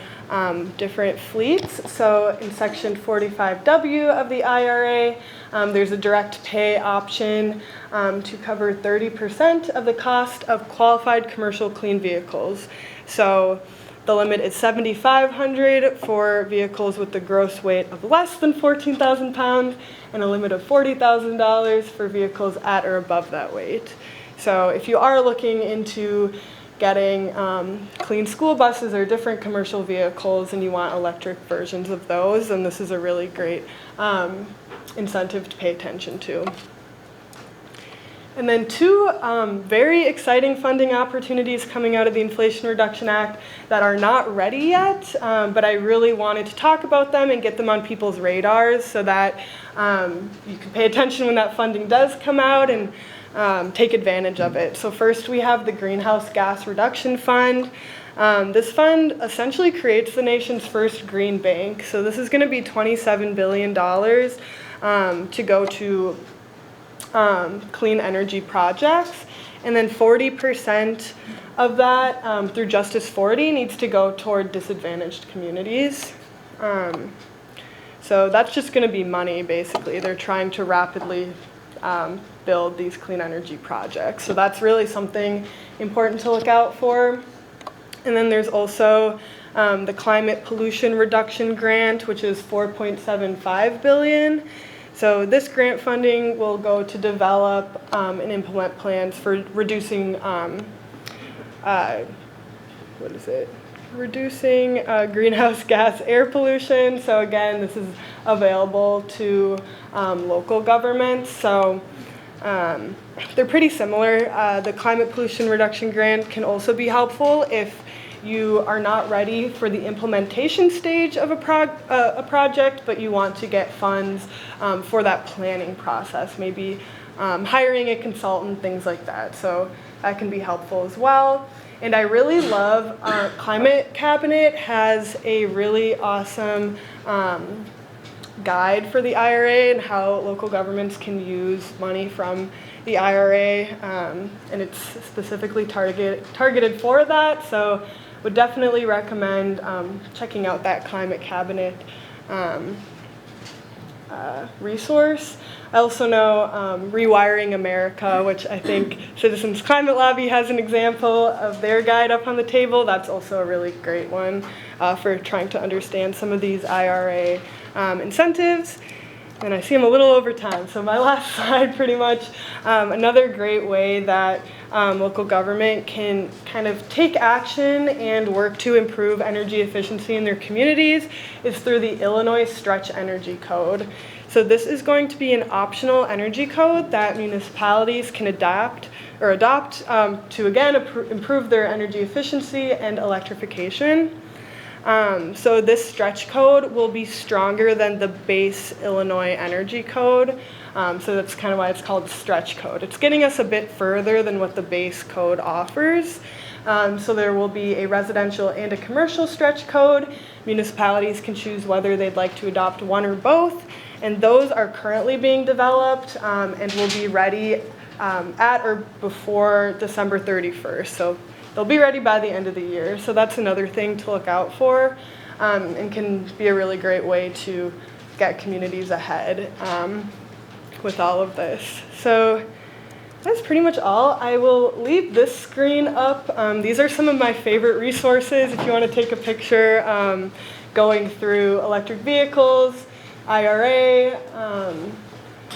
different fleets. So in Section 45W of the IRA, there's a direct pay option to cover 30% of the cost of qualified commercial clean vehicles. So the limit is $7,500 for vehicles with the gross weight of less than 14,000 pounds, and a limit of $40,000 for vehicles at or above that weight. So if you are looking into getting clean school buses or different commercial vehicles and you want electric versions of those, then this is a really great incentive to pay attention to. And then two very exciting funding opportunities coming out of the Inflation Reduction Act that are not ready yet, but I really wanted to talk about them and get them on people's radars so that you can pay attention when that funding does come out and take advantage of it. So first we have the Greenhouse Gas Reduction Fund. This fund essentially creates the nation's first green bank. So this is going to be $27 billion to go to clean energy projects, and then 40% of that through Justice 40 needs to go toward disadvantaged communities. So that's just going to be money, basically. They're trying to rapidly build these clean energy projects. So that's really something important to look out for. And then there's also the Climate Pollution Reduction Grant, which is $4.75 billion. So this grant funding will go to develop and implement plans for reducing, reducing greenhouse gas air pollution. So again, this is available to local governments. So they're pretty similar. The Climate Pollution Reduction Grant can also be helpful if you are not ready for the implementation stage of a project, but you want to get funds for that planning process, maybe hiring a consultant, things like that. So that can be helpful as well. And I really love our Climate Cabinet has a really awesome guide for the IRA and how local governments can use money from the IRA, and it's specifically targeted for that. So would definitely recommend checking out that Climate Cabinet resource. I also know Rewiring America, which I think Citizens Climate Lobby has an example of their guide up on the table. That's also a really great one for trying to understand some of these IRA incentives. And I see I'm a little over time, so my last slide pretty much. Another great way that local government can kind of take action and work to improve energy efficiency in their communities is through the Illinois Stretch Energy Code. So this is going to be an optional energy code that municipalities can adopt to, again, improve their energy efficiency and electrification. So this stretch code will be stronger than the base Illinois Energy Code. So that's kind of why it's called stretch code. It's getting us a bit further than what the base code offers. So there will be a residential and a commercial stretch code. Municipalities can choose whether they'd like to adopt one or both. And those are currently being developed and will be ready at or before December 31st. So they'll be ready by the end of the year. So that's another thing to look out for and can be a really great way to get communities ahead with all of this. So that's pretty much all. I will leave this screen up. These are some of my favorite resources if you want to take a picture going through electric vehicles, IRA,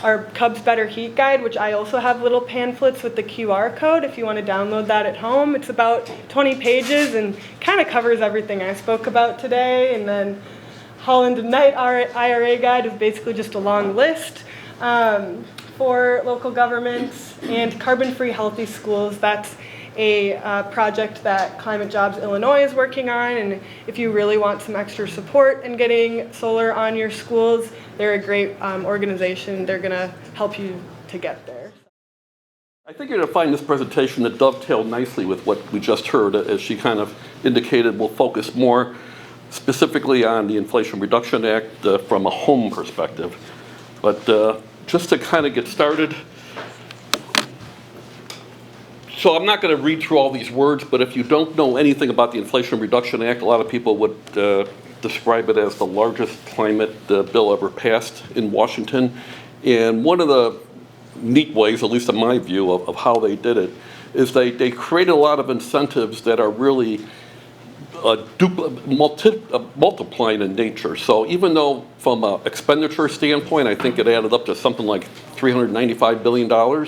our Cubs Better Heat Guide, which I also have little pamphlets with the QR code if you want to download that at home. It's about 20 pages and kind of covers everything I spoke about today. And then Holland and Knight IRA Guide is basically just a long list for local governments. And Carbon Free Healthy Schools, that's a project that Climate Jobs Illinois is working on, and if you really want some extra support in getting solar on your schools, they're a great organization. They're going to help you to get there. I think you're going to find this presentation that dovetailed nicely with what we just heard. As she kind of indicated, we'll focus more specifically on the Inflation Reduction Act from a home perspective. But just to kind of get started, so I'm not going to read through all these words, but if you don't know anything about the Inflation Reduction Act, a lot of people would describe it as the largest climate bill ever passed in Washington. And one of the neat ways, at least in my view, of how they did it, is they created a lot of incentives that are really multiplying in nature. So even though from an expenditure standpoint, I think it added up to something like $395 billion,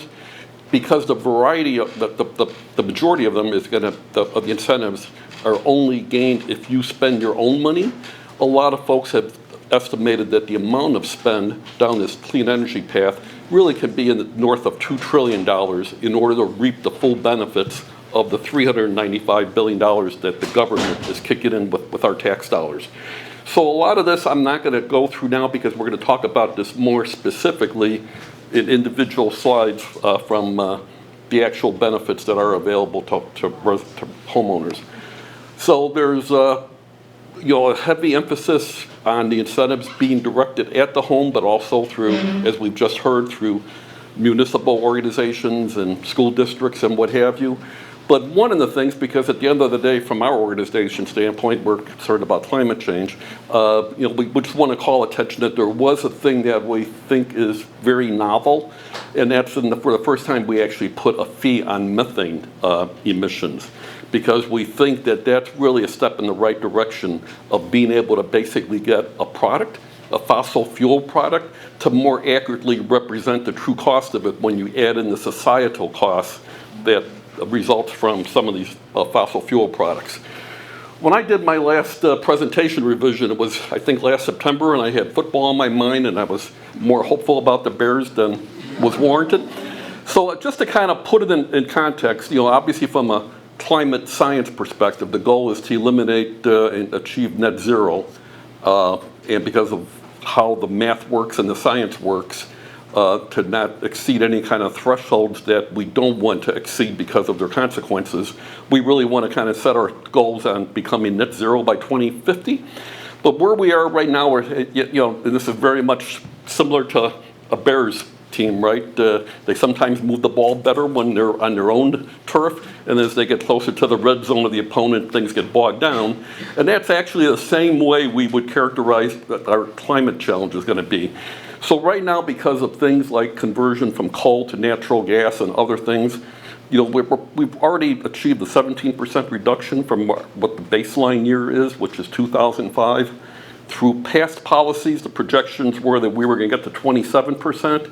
because the variety of the majority of them is going to, of the incentives are only gained if you spend your own money. A lot of folks have estimated that the amount of spend down this clean energy path really could be in the north of $2 trillion in order to reap the full benefits of the $395 billion that the government is kicking in with our tax dollars. So a lot of this I'm not going to go through now because we're going to talk about this more specifically in individual slides from the actual benefits that are available to homeowners. So there's a heavy emphasis on the incentives being directed at the home, but also through, as we've just heard, through municipal organizations and school districts and what have you. But one of the things, because at the end of the day, from our organization standpoint, we're concerned about climate change. We just want to call attention that there was a thing that we think is very novel, and that's for the first time we actually put a fee on methane emissions, because we think that that's really a step in the right direction of being able to basically get a product, a fossil fuel product, to more accurately represent the true cost of it when you add in the societal costs that results from some of these fossil fuel products. When I did my last presentation revision, it was, I think, last September, and I had football on my mind, and I was more hopeful about the Bears than was warranted. So just to kind of put it in context, obviously from a climate science perspective, the goal is to eliminate and achieve net zero, and because of how the math works and the science works, to not exceed any kind of thresholds that we don't want to exceed because of their consequences. We really want to kind of set our goals on becoming net zero by 2050. But where we are right now, and this is very much similar to a Bears team, right? They sometimes move the ball better when they're on their own turf, and as they get closer to the red zone of the opponent, things get bogged down. And that's actually the same way we would characterize that our climate challenge is going to be. So right now, because of things like conversion from coal to natural gas and other things, we've already achieved the 17% reduction from what the baseline year is, which is 2005. Through past policies, the projections were that we were going to get to 27%.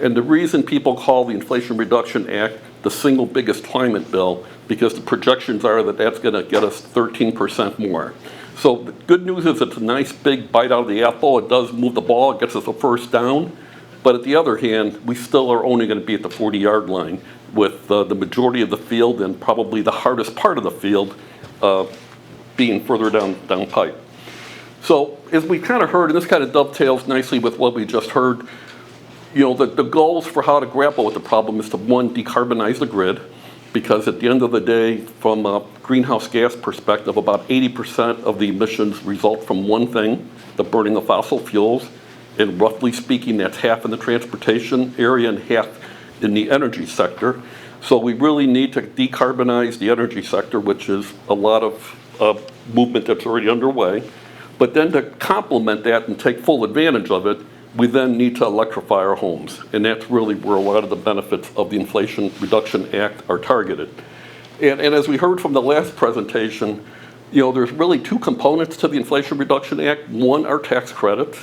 And the reason people call the Inflation Reduction Act the single biggest climate bill, because the projections are that that's going to get us 13% more. So the good news is it's a nice big bite out of the apple. It does move the ball, it gets us a first down. But at the other hand, we still are only going to be at the 40-yard line with the majority of the field and probably the hardest part of the field being further down pipe. So as we kind of heard, and this kind of dovetails nicely with what we just heard, the goals for how to grapple with the problem is to, one, decarbonize the grid, because at the end of the day, from a greenhouse gas perspective, about 80% of the emissions result from one thing, the burning of fossil fuels. And roughly speaking, that's half in the transportation area and half in the energy sector. So we really need to decarbonize the energy sector, which is a lot of movement that's already underway. But then to complement that and take full advantage of it, we then need to electrify our homes. And that's really where a lot of the benefits of the Inflation Reduction Act are targeted. And as we heard from the last presentation, there's really two components to the Inflation Reduction Act. One are tax credits,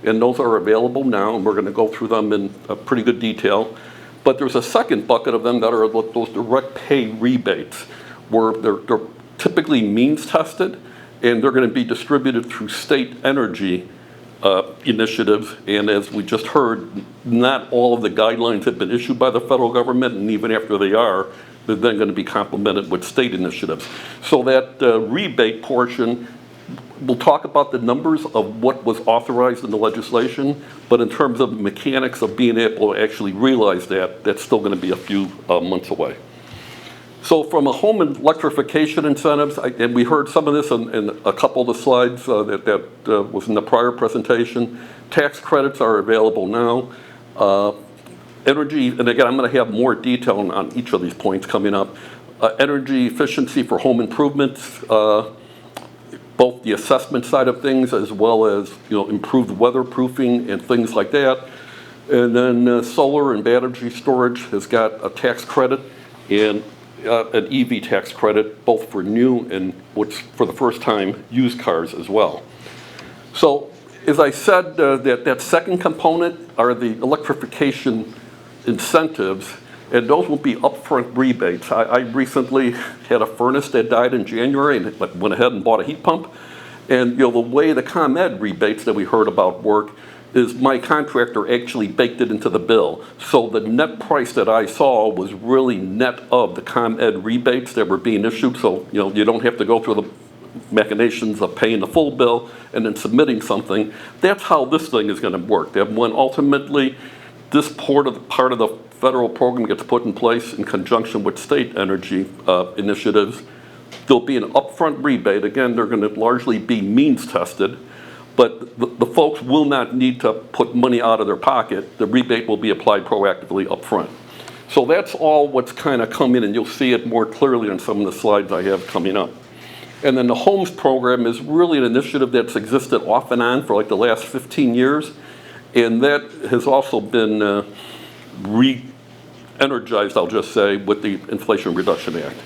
and those are available now, and we're going to go through them in pretty good detail. But there's a second bucket of them that are those direct pay rebates, where they're typically means tested, and they're going to be distributed through state energy initiatives. And as we just heard, not all of the guidelines have been issued by the federal government, and even after they are, they're then going to be complemented with state initiatives. So that rebate portion, we'll talk about the numbers of what was authorized in the legislation, but in terms of mechanics of being able to actually realize that, that's still going to be a few months away. So from a home electrification incentives, and we heard some of this in a couple of the slides that was in the prior presentation, tax credits are available now. Energy, and again, I'm going to have more detail on each of these points coming up. Energy efficiency for home improvements, both the assessment side of things as well as improved weatherproofing and things like that. And then solar and battery storage has got a tax credit and an EV tax credit, both for new and what's for the first time used cars as well. So as I said, that second component are the electrification incentives, and those will be upfront rebates. I recently had a furnace that died in January and went ahead and bought a heat pump. And the way the ComEd rebates that we heard about work is my contractor actually baked it into the bill. So the net price that I saw was really net of the ComEd rebates that were being issued. So you don't have to go through the machinations of paying the full bill and then submitting something. That's how this thing is going to work. That when ultimately this part of the federal program gets put in place in conjunction with state energy initiatives, there'll be an upfront rebate. Again, they're going to largely be means tested, but the folks will not need to put money out of their pocket. The rebate will be applied proactively upfront. So that's all what's kind of coming, and you'll see it more clearly on some of the slides I have coming up. And then the homes program is really an initiative that's existed off and on for like the last 15 years. And that has also been re-energized, I'll just say, with the Inflation Reduction Act.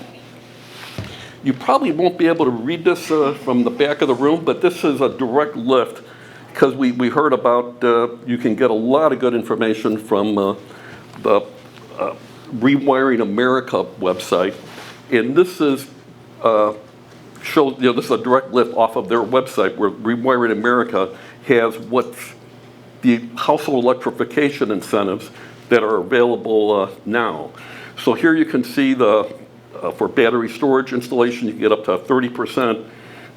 You probably won't be able to read this from the back of the room, but this is a direct lift because we heard about you can get a lot of good information from the Rewiring America website. And this is shows this is a direct lift off of their website where Rewiring America has what's the household electrification incentives that are available now. So here you can see for battery storage installation, you can get up to 30%.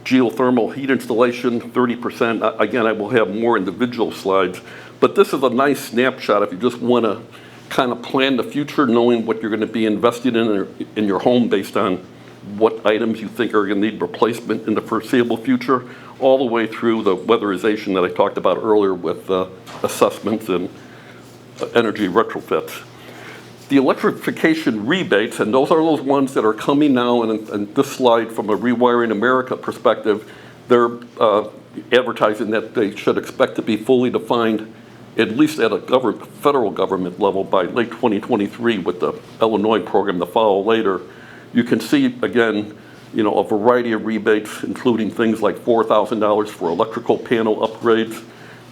Geothermal heat installation, 30%. Again, I will have more individual slides, but this is a nice snapshot if you just want to kind of plan the future, knowing what you're going to be investing in your home based on what items you think are going to need replacement in the foreseeable future, all the way through the weatherization that I talked about earlier with assessments and energy retrofits. The electrification rebates, and those are those ones that are coming now, and this slide from a Rewiring America perspective, they're advertising that they should expect to be fully defined, at least at a federal government level, by late 2023 with the Illinois program to follow later. You can see, again, a variety of rebates, including things like $4,000 for electrical panel upgrades,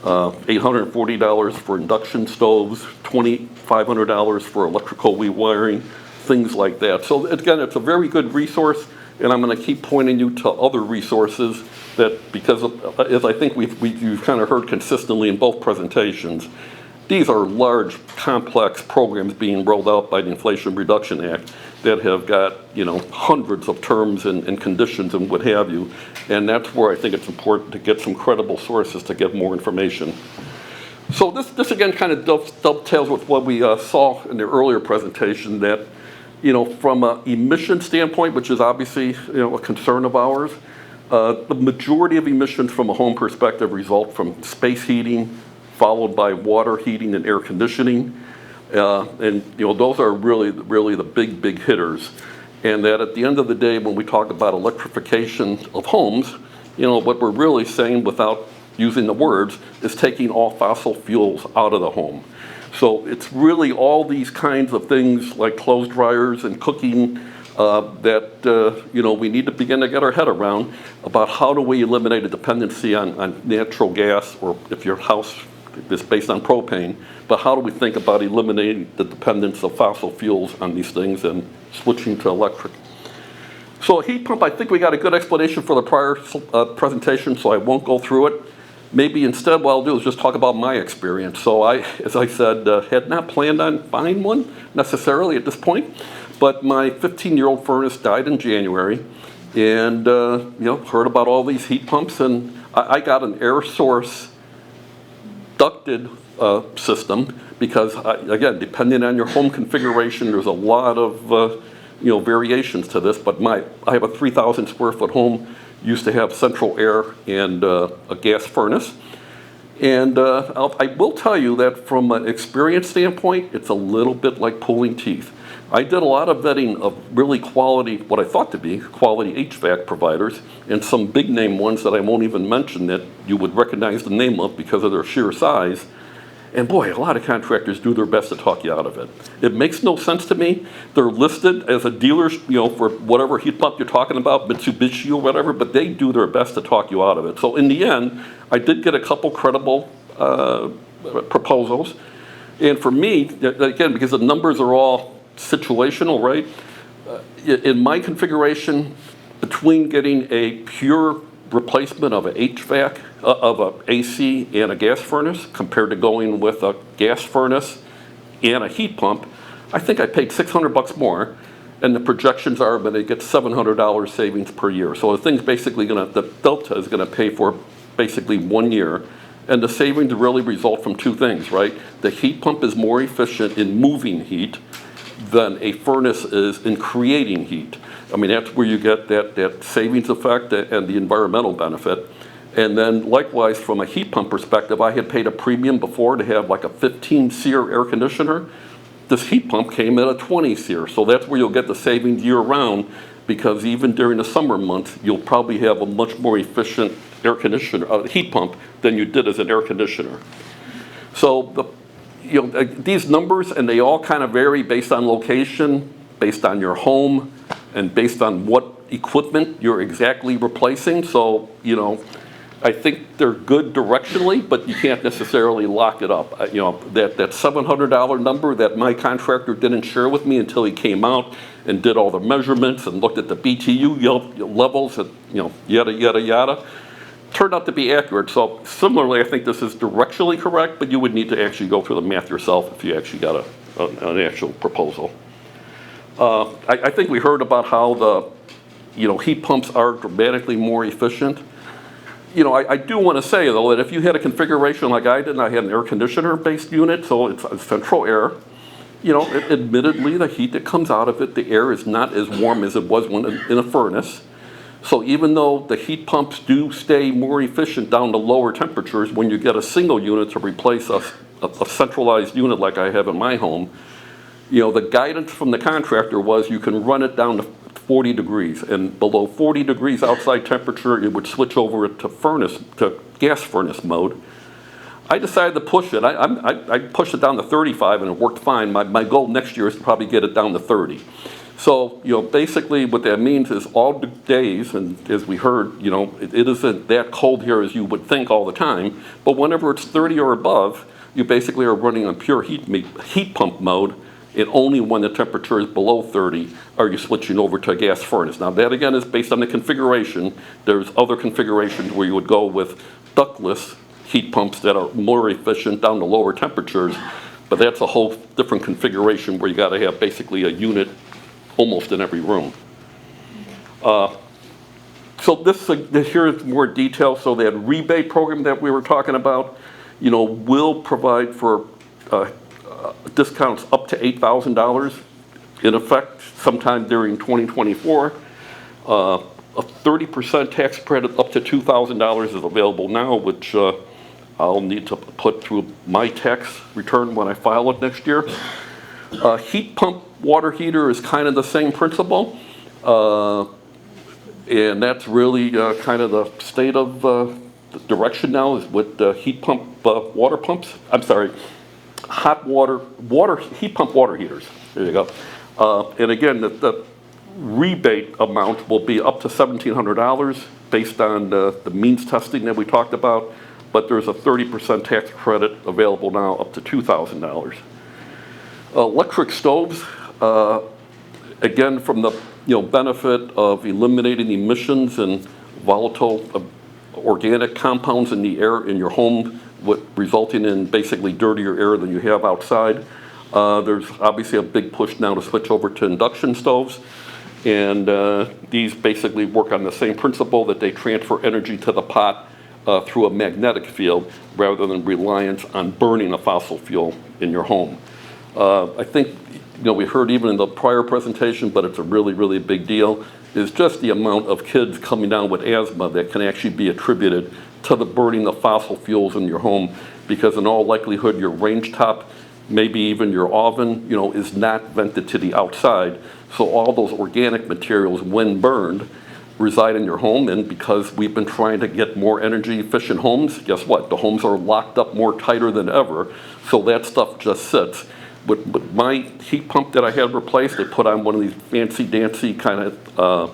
$840 for induction stoves, $2,500 for electrical rewiring, things like that. So again, it's a very good resource, and I'm going to keep pointing you to other resources that, because of, as I think you've kind of heard consistently in both presentations, these are large, complex programs being rolled out by the Inflation Reduction Act that have got, hundreds of terms and conditions and what have you. And that's where I think it's important to get some credible sources to get more information. So this again kind of dovetails with what we saw in the earlier presentation, that, from an emission standpoint, which is obviously, a concern of ours, the majority of emissions from a home perspective result from space heating, followed by water heating and air conditioning. And those are really the big hitters. And that at the end of the day, when we talk about electrification of homes, what we're really saying, without using the words, is taking all fossil fuels out of the home. So it's really all these kinds of things like clothes dryers and cooking that we need to begin to get our head around about how do we eliminate a dependency on natural gas, or if your house is based on propane, but how do we think about eliminating the dependence of fossil fuels on these things and switching to electric. So a heat pump, I think we got a good explanation for the prior presentation, so I won't go through it. Maybe instead what I'll do is just talk about my experience. So as I said, had not planned on buying one necessarily at this point, but my 15-year-old furnace died in January, and heard about all these heat pumps, and I got an air source ducted system, because again, depending on your home configuration, there's a lot of variations to this. But I have a 3,000 square foot home, used to have central air and a gas furnace. And I will tell you that from an experience standpoint, it's a little bit like pulling teeth. I did a lot of vetting of really quality, what I thought to be quality HVAC providers, and some big name ones that I won't even mention that you would recognize the name of because of their sheer size. And boy, a lot of contractors do their best to talk you out of it. It makes no sense to me. They're listed as a dealer, for whatever heat pump you're talking about, Mitsubishi or whatever, but they do their best to talk you out of it. So in the end, I did get a couple credible proposals. And for me, again, because the numbers are all situational, right? In my configuration, between getting a pure replacement of an HVAC, of a AC and a gas furnace, compared to going with a gas furnace and a heat pump, I think I paid $600 more, and the projections are I'm going to get $700 savings per year. So the thing's basically the delta is going to pay for basically 1 year. And the savings really result from two things, right? The heat pump is more efficient in moving heat than a furnace is in creating heat. I mean, that's where you get that savings effect and the environmental benefit. And then likewise, from a heat pump perspective, I had paid a premium before to have like a 15 SEER air conditioner. This heat pump came at a 20 SEER. So that's where you'll get the savings year round, because even during the summer months, you'll probably have a much more efficient air conditioner, heat pump, than you did as an air conditioner. So these numbers, and they all kind of vary based on location, based on your home, and based on what equipment you're exactly replacing. So, I think they're good directionally, but you can't necessarily lock it up. That $700 number that my contractor didn't share with me until he came out and did all the measurements and looked at the BTU levels and, yada, yada, yada, turned out to be accurate. So similarly, I think this is directionally correct, but you would need to actually go through the math yourself if you actually got an actual proposal. I think we heard about how the heat pumps are dramatically more efficient. I do want to say, though, that if you had a configuration like I did, and I had an air conditioner-based unit, so it's central air, admittedly, the heat that comes out of it, the air is not as warm as it was when in a furnace. So even though the heat pumps do stay more efficient down to lower temperatures, when you get a single unit to replace a centralized unit like I have in my home, the guidance from the contractor was you can run it down to 40 degrees, and below 40 degrees outside temperature, it would switch over to gas furnace mode. I decided to push it. I pushed it down to 35, and it worked fine. My goal next year is to probably get it down to 30. So, basically what that means is all the days, and as we heard, it isn't that cold here as you would think all the time, but whenever it's 30 or above, you basically are running on pure heat pump mode, and only when the temperature is below 30 are you switching over to a gas furnace. Now that again is based on the configuration. There's other configurations where you would go with ductless heat pumps that are more efficient down to lower temperatures, but that's a whole different configuration where you got to have basically a unit almost in every room. So here's more detail. So that rebate program that we were talking about, will provide for discounts up to $8,000 in effect sometime during 2024. A 30% tax credit up to $2,000 is available now, which I'll need to put through my tax return when I file it next year. Heat pump water heater is kind of the same principle, and that's really kind of the state of the direction now is with heat pump water pumps. I'm sorry, heat pump water heaters. There you go. And again, the rebate amount will be up to $1,700 based on the means testing that we talked about, but there's a 30% tax credit available now up to $2,000. Electric stoves, again, from the benefit of eliminating emissions and volatile organic compounds in the air in your home, resulting in basically dirtier air than you have outside. There's obviously a big push now to switch over to induction stoves, and these basically work on the same principle that they transfer energy to the pot through a magnetic field rather than reliance on burning a fossil fuel in your home. I think, we heard even in the prior presentation, but it's a really, really big deal, is just the amount of kids coming down with asthma that can actually be attributed to the burning of fossil fuels in your home, because in all likelihood your range top, maybe even your oven, is not vented to the outside. So all those organic materials, when burned, reside in your home, and because we've been trying to get more energy efficient homes, guess what? The homes are locked up more tighter than ever, so that stuff just sits. With my heat pump that I had replaced, they put on one of these fancy-dancy kind of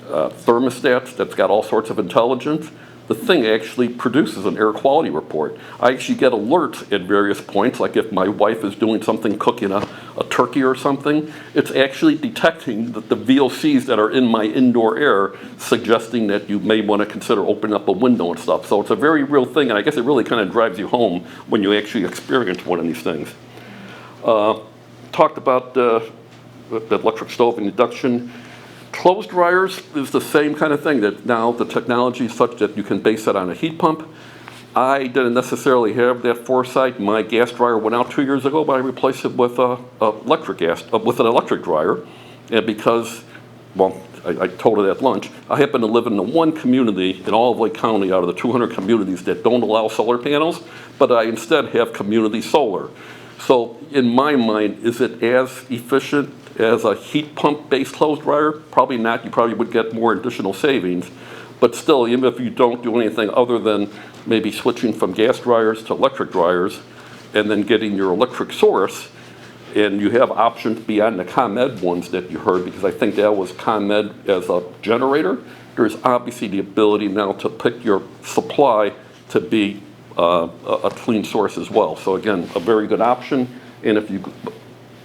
thermostats that's got all sorts of intelligence. The thing actually produces an air quality report. I actually get alerts at various points, like if my wife is doing something, cooking a turkey or something, it's actually detecting the VOCs that are in my indoor air, suggesting that you may want to consider opening up a window and stuff. So it's a very real thing, and I guess it really kind of drives you home when you actually experience one of these things. Talked about the electric stove and induction. Clothes dryers is the same kind of thing, that now the technology is such that you can base it on a heat pump. I didn't necessarily have that foresight. My gas dryer went out 2 years ago, but I replaced it with an electric dryer. And because, well, I told it at lunch, I happen to live in the one community in all of Lake County out of the 200 communities that don't allow solar panels, but I instead have community solar. So in my mind, is it as efficient as a heat pump based clothes dryer? Probably not. You probably would get more additional savings, but still, even if you don't do anything other than maybe switching from gas dryers to electric dryers and then getting your electric source, and you have options beyond the ComEd ones that you heard, because I think that was ComEd as a generator. There's obviously the ability now to pick your supply to be a clean source as well. So again, a very good option. And if you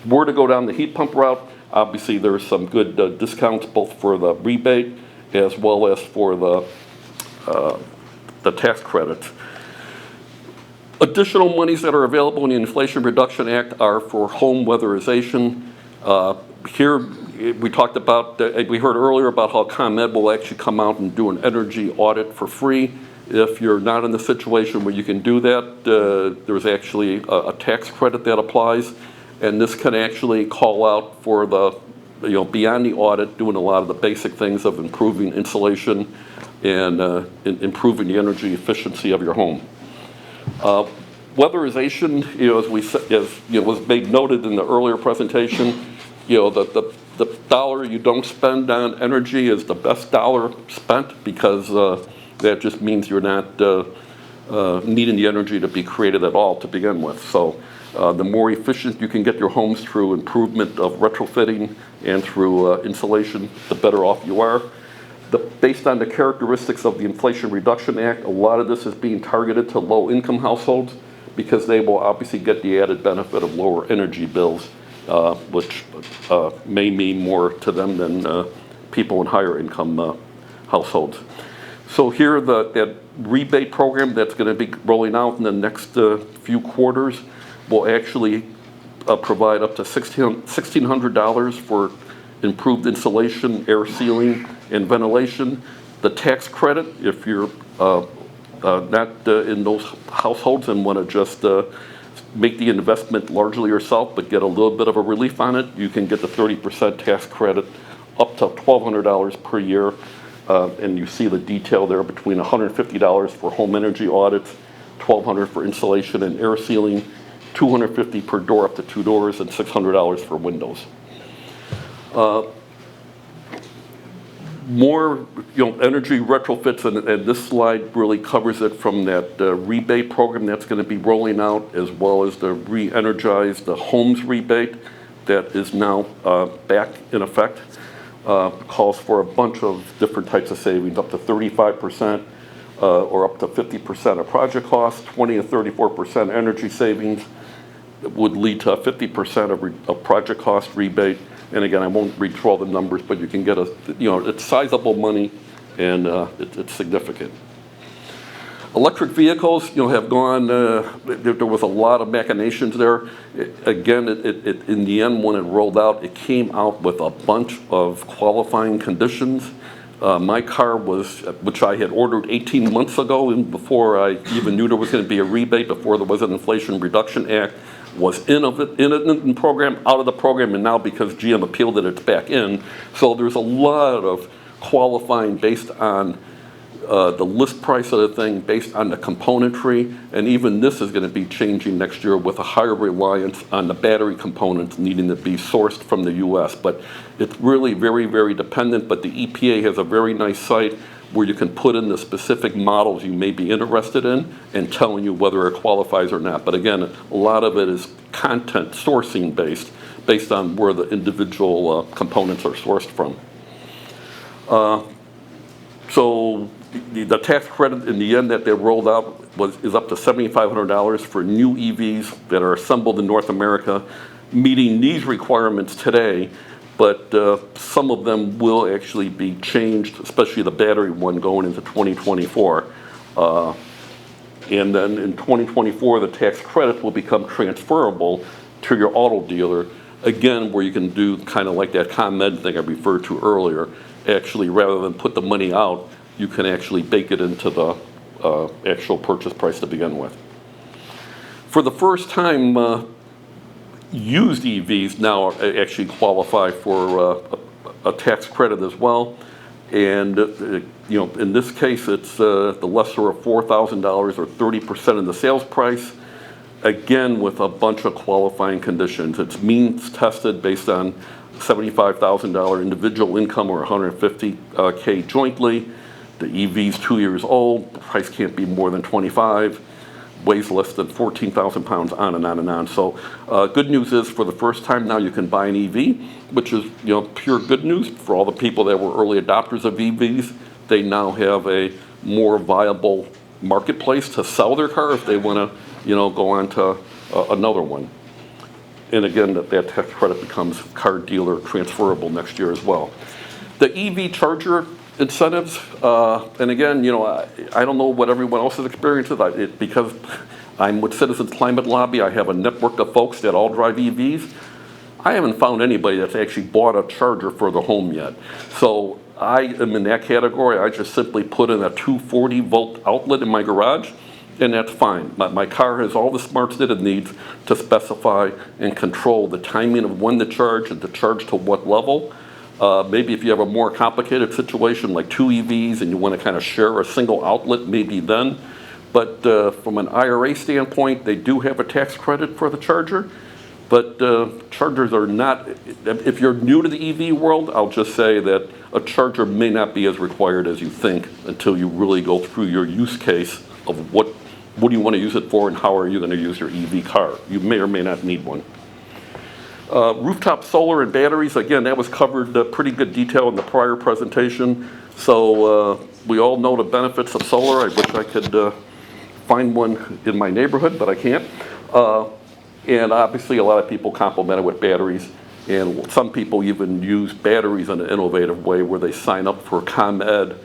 were to go down the heat pump route, obviously there's some good discounts both for the rebate as well as for the tax credits. Additional monies that are available in the Inflation Reduction Act are for home weatherization. Here we talked about, we heard earlier about how ComEd will actually come out and do an energy audit for free. If you're not in the situation where you can do that, there's actually a tax credit that applies. And this can actually call out for the, beyond the audit, doing a lot of the basic things of improving insulation and improving the energy efficiency of your home. Weatherization, as was made noted in the earlier presentation, the dollar you don't spend on energy is the best dollar spent, because that just means you're not needing the energy to be created at all to begin with. So the more efficient you can get your homes through improvement of retrofitting and through insulation, the better off you are. Based on the characteristics of the Inflation Reduction Act, a lot of this is being targeted to low-income households because they will obviously get the added benefit of lower energy bills, which may mean more to them than people in higher income households. So here, that rebate program that's going to be rolling out in the next few quarters will actually provide up to $1,600 for improved insulation, air sealing, and ventilation. The tax credit, if you're not in those households and want to just make the investment largely yourself but get a little bit of a relief on it, you can get the 30% tax credit up to $1,200 per year. And you see the detail there between $150 for home energy audits, $1,200 for insulation and air sealing, $250 per door up to 2 doors, and $600 for windows. More energy retrofits, and this slide really covers it from that rebate program that's going to be rolling out, as well as the re-energized the homes rebate that is now back in effect. Calls for a bunch of different types of savings, up to 35% or up to 50% of project costs, 20 to 34% energy savings would lead to a 50% of project cost rebate. And again, I won't read through all the numbers, but you can get it's sizable money, and it's significant. Electric vehicles, have gone, there was a lot of machinations there. Again, in the end, when it rolled out, it came out with a bunch of qualifying conditions. My car was, which I had ordered 18 months ago, and before I even knew there was going to be a rebate, before there was an Inflation Reduction Act, was in the program, out of the program, and now because GM appealed it, it's back in. So there's a lot of qualifying based on the list price of the thing, based on the componentry, and even this is going to be changing next year with a higher reliance on the battery components needing to be sourced from the U.S. But it's really very, very dependent, but the EPA has a very nice site where you can put in the specific models you may be interested in and telling you whether it qualifies or not. But again, a lot of it is content sourcing based on where the individual components are sourced from. So the tax credit in the end that they rolled out is up to $7,500 for new EVs that are assembled in North America, meeting these requirements today. But some of them will actually be changed, especially the battery one going into 2024. And then in 2024, the tax credit will become transferable to your auto dealer, again, where you can do kind of like that ComEd thing I referred to earlier. Actually, rather than put the money out, you can actually bake it into the actual purchase price to begin with. For the first time, used EVs now actually qualify for a tax credit as well, and in this case it's the lesser of $4,000 or 30% of the sales price, again with a bunch of qualifying conditions. It's means tested based on $75,000 individual income or $150K jointly. The EV's 2 years old, the price can't be more than 25. Weighs less than 14,000 pounds, on and on and on. So good news is, for the first time now you can buy an EV, which is pure good news for all the people that were early adopters of EVs. They now have a more viable marketplace to sell their car if they want to go on to another one. And again, that tax credit becomes car dealer transferable next year as well. The EV charger incentives, and again, I don't know what everyone else's experience is. Because I'm with Citizens Climate Lobby, I have a network of folks that all drive EVs. I haven't found anybody that's actually bought a charger for the home yet. So I am in that category. I just simply put in a 240 volt outlet in my garage, and that's fine. My car has all the smarts that it needs to specify and control the timing of when to charge and to charge to what level. Maybe if you have a more complicated situation like 2 EVs and you want to kind of share a single outlet, maybe then. But from an IRA standpoint, they do have a tax credit for the charger. But chargers are not, if you're new to the EV world, I'll just say that a charger may not be as required as you think until you really go through your use case of what what do you want to use it for, and how are you going to use your EV car? You may or may not need one. Rooftop solar and batteries, again, that was covered pretty good detail in the prior presentation. So we all know the benefits of solar. I wish I could find one in my neighborhood, but I can't. And obviously a lot of people complement it with batteries. And some people even use batteries in an innovative way where they sign up for ComEd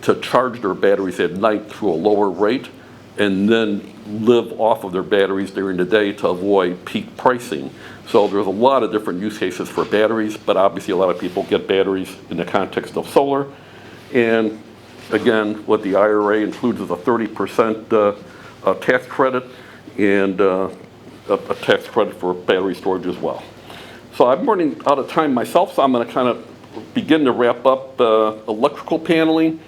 to charge their batteries at night through a lower rate and then live off of their batteries during the day to avoid peak pricing. So there's a lot of different use cases for batteries, but obviously a lot of people get batteries in the context of solar. And again, what the IRA includes is a 30% tax credit and a tax credit for battery storage as well. So I'm running out of time myself, so I'm going to kind of begin to wrap up electrical paneling.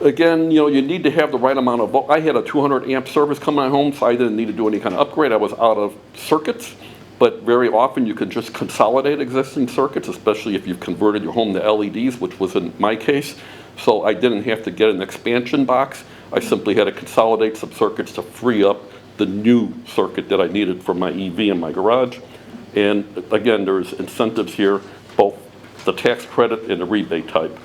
Again, you know, you need to have the right amount of, I had a 200 amp service come to my home, so I didn't need to do any kind of upgrade. I was out of circuits, but very often you can just consolidate existing circuits, especially if you've converted your home to LEDs, which was in my case. So I didn't have to get an expansion box. I simply had to consolidate some circuits to free up the new circuit that I needed for my EV in my garage. And again, there's incentives here, both the tax credit and the rebate type.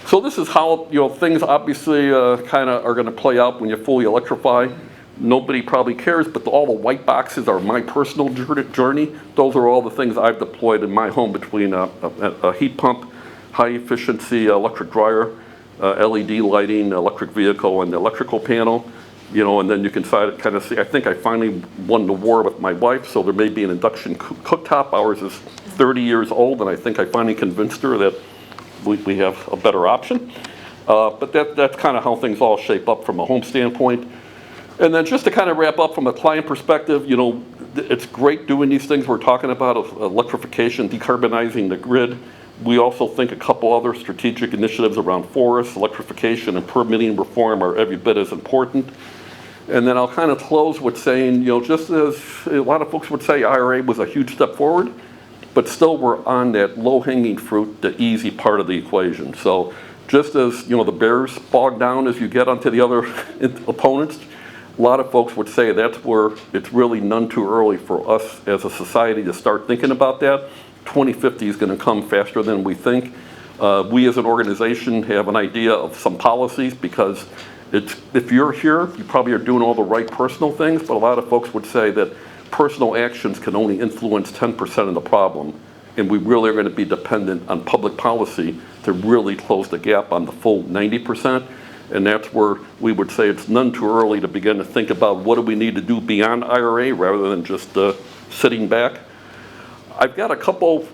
So this is how, you know, things obviously kind of are going to play out when you fully electrify. Nobody probably cares, but all the white boxes are my personal journey. Those are all the things I've deployed in my home between a heat pump, high efficiency electric dryer, LED lighting, electric vehicle, and the electrical panel. You know, and then you can kind of see, I think I finally won the war with my wife, so there may be an induction cooktop. Ours is 30 years old, and I think I finally convinced her that we have a better option. But that's kind of how things all shape up from a home standpoint. And then just to kind of wrap up from a client perspective, you know, it's great doing these things we're talking about, of electrification, decarbonizing the grid. We also think a couple other strategic initiatives around forests, electrification, and permitting reform are every bit as important. And then I'll kind of close with saying, you know, just as a lot of folks would say, IRA was a huge step forward, but still we're on that low-hanging fruit, the easy part of the equation. So just as, you know, the bears bog down as you get onto the other opponents, a lot of folks would say that's where it's really none too early for us as a society to start thinking about that. 2050 is going to come faster than we think. We as an organization have an idea of some policies because if you're here, you probably are doing all the right personal things, but a lot of folks would say that personal actions can only influence 10% of the problem, and we really are going to be dependent on public policy to really close the gap on the full 90%. And that's where we would say it's none too early to begin to think about what do we need to do beyond IRA rather than just sitting back. I've got a couple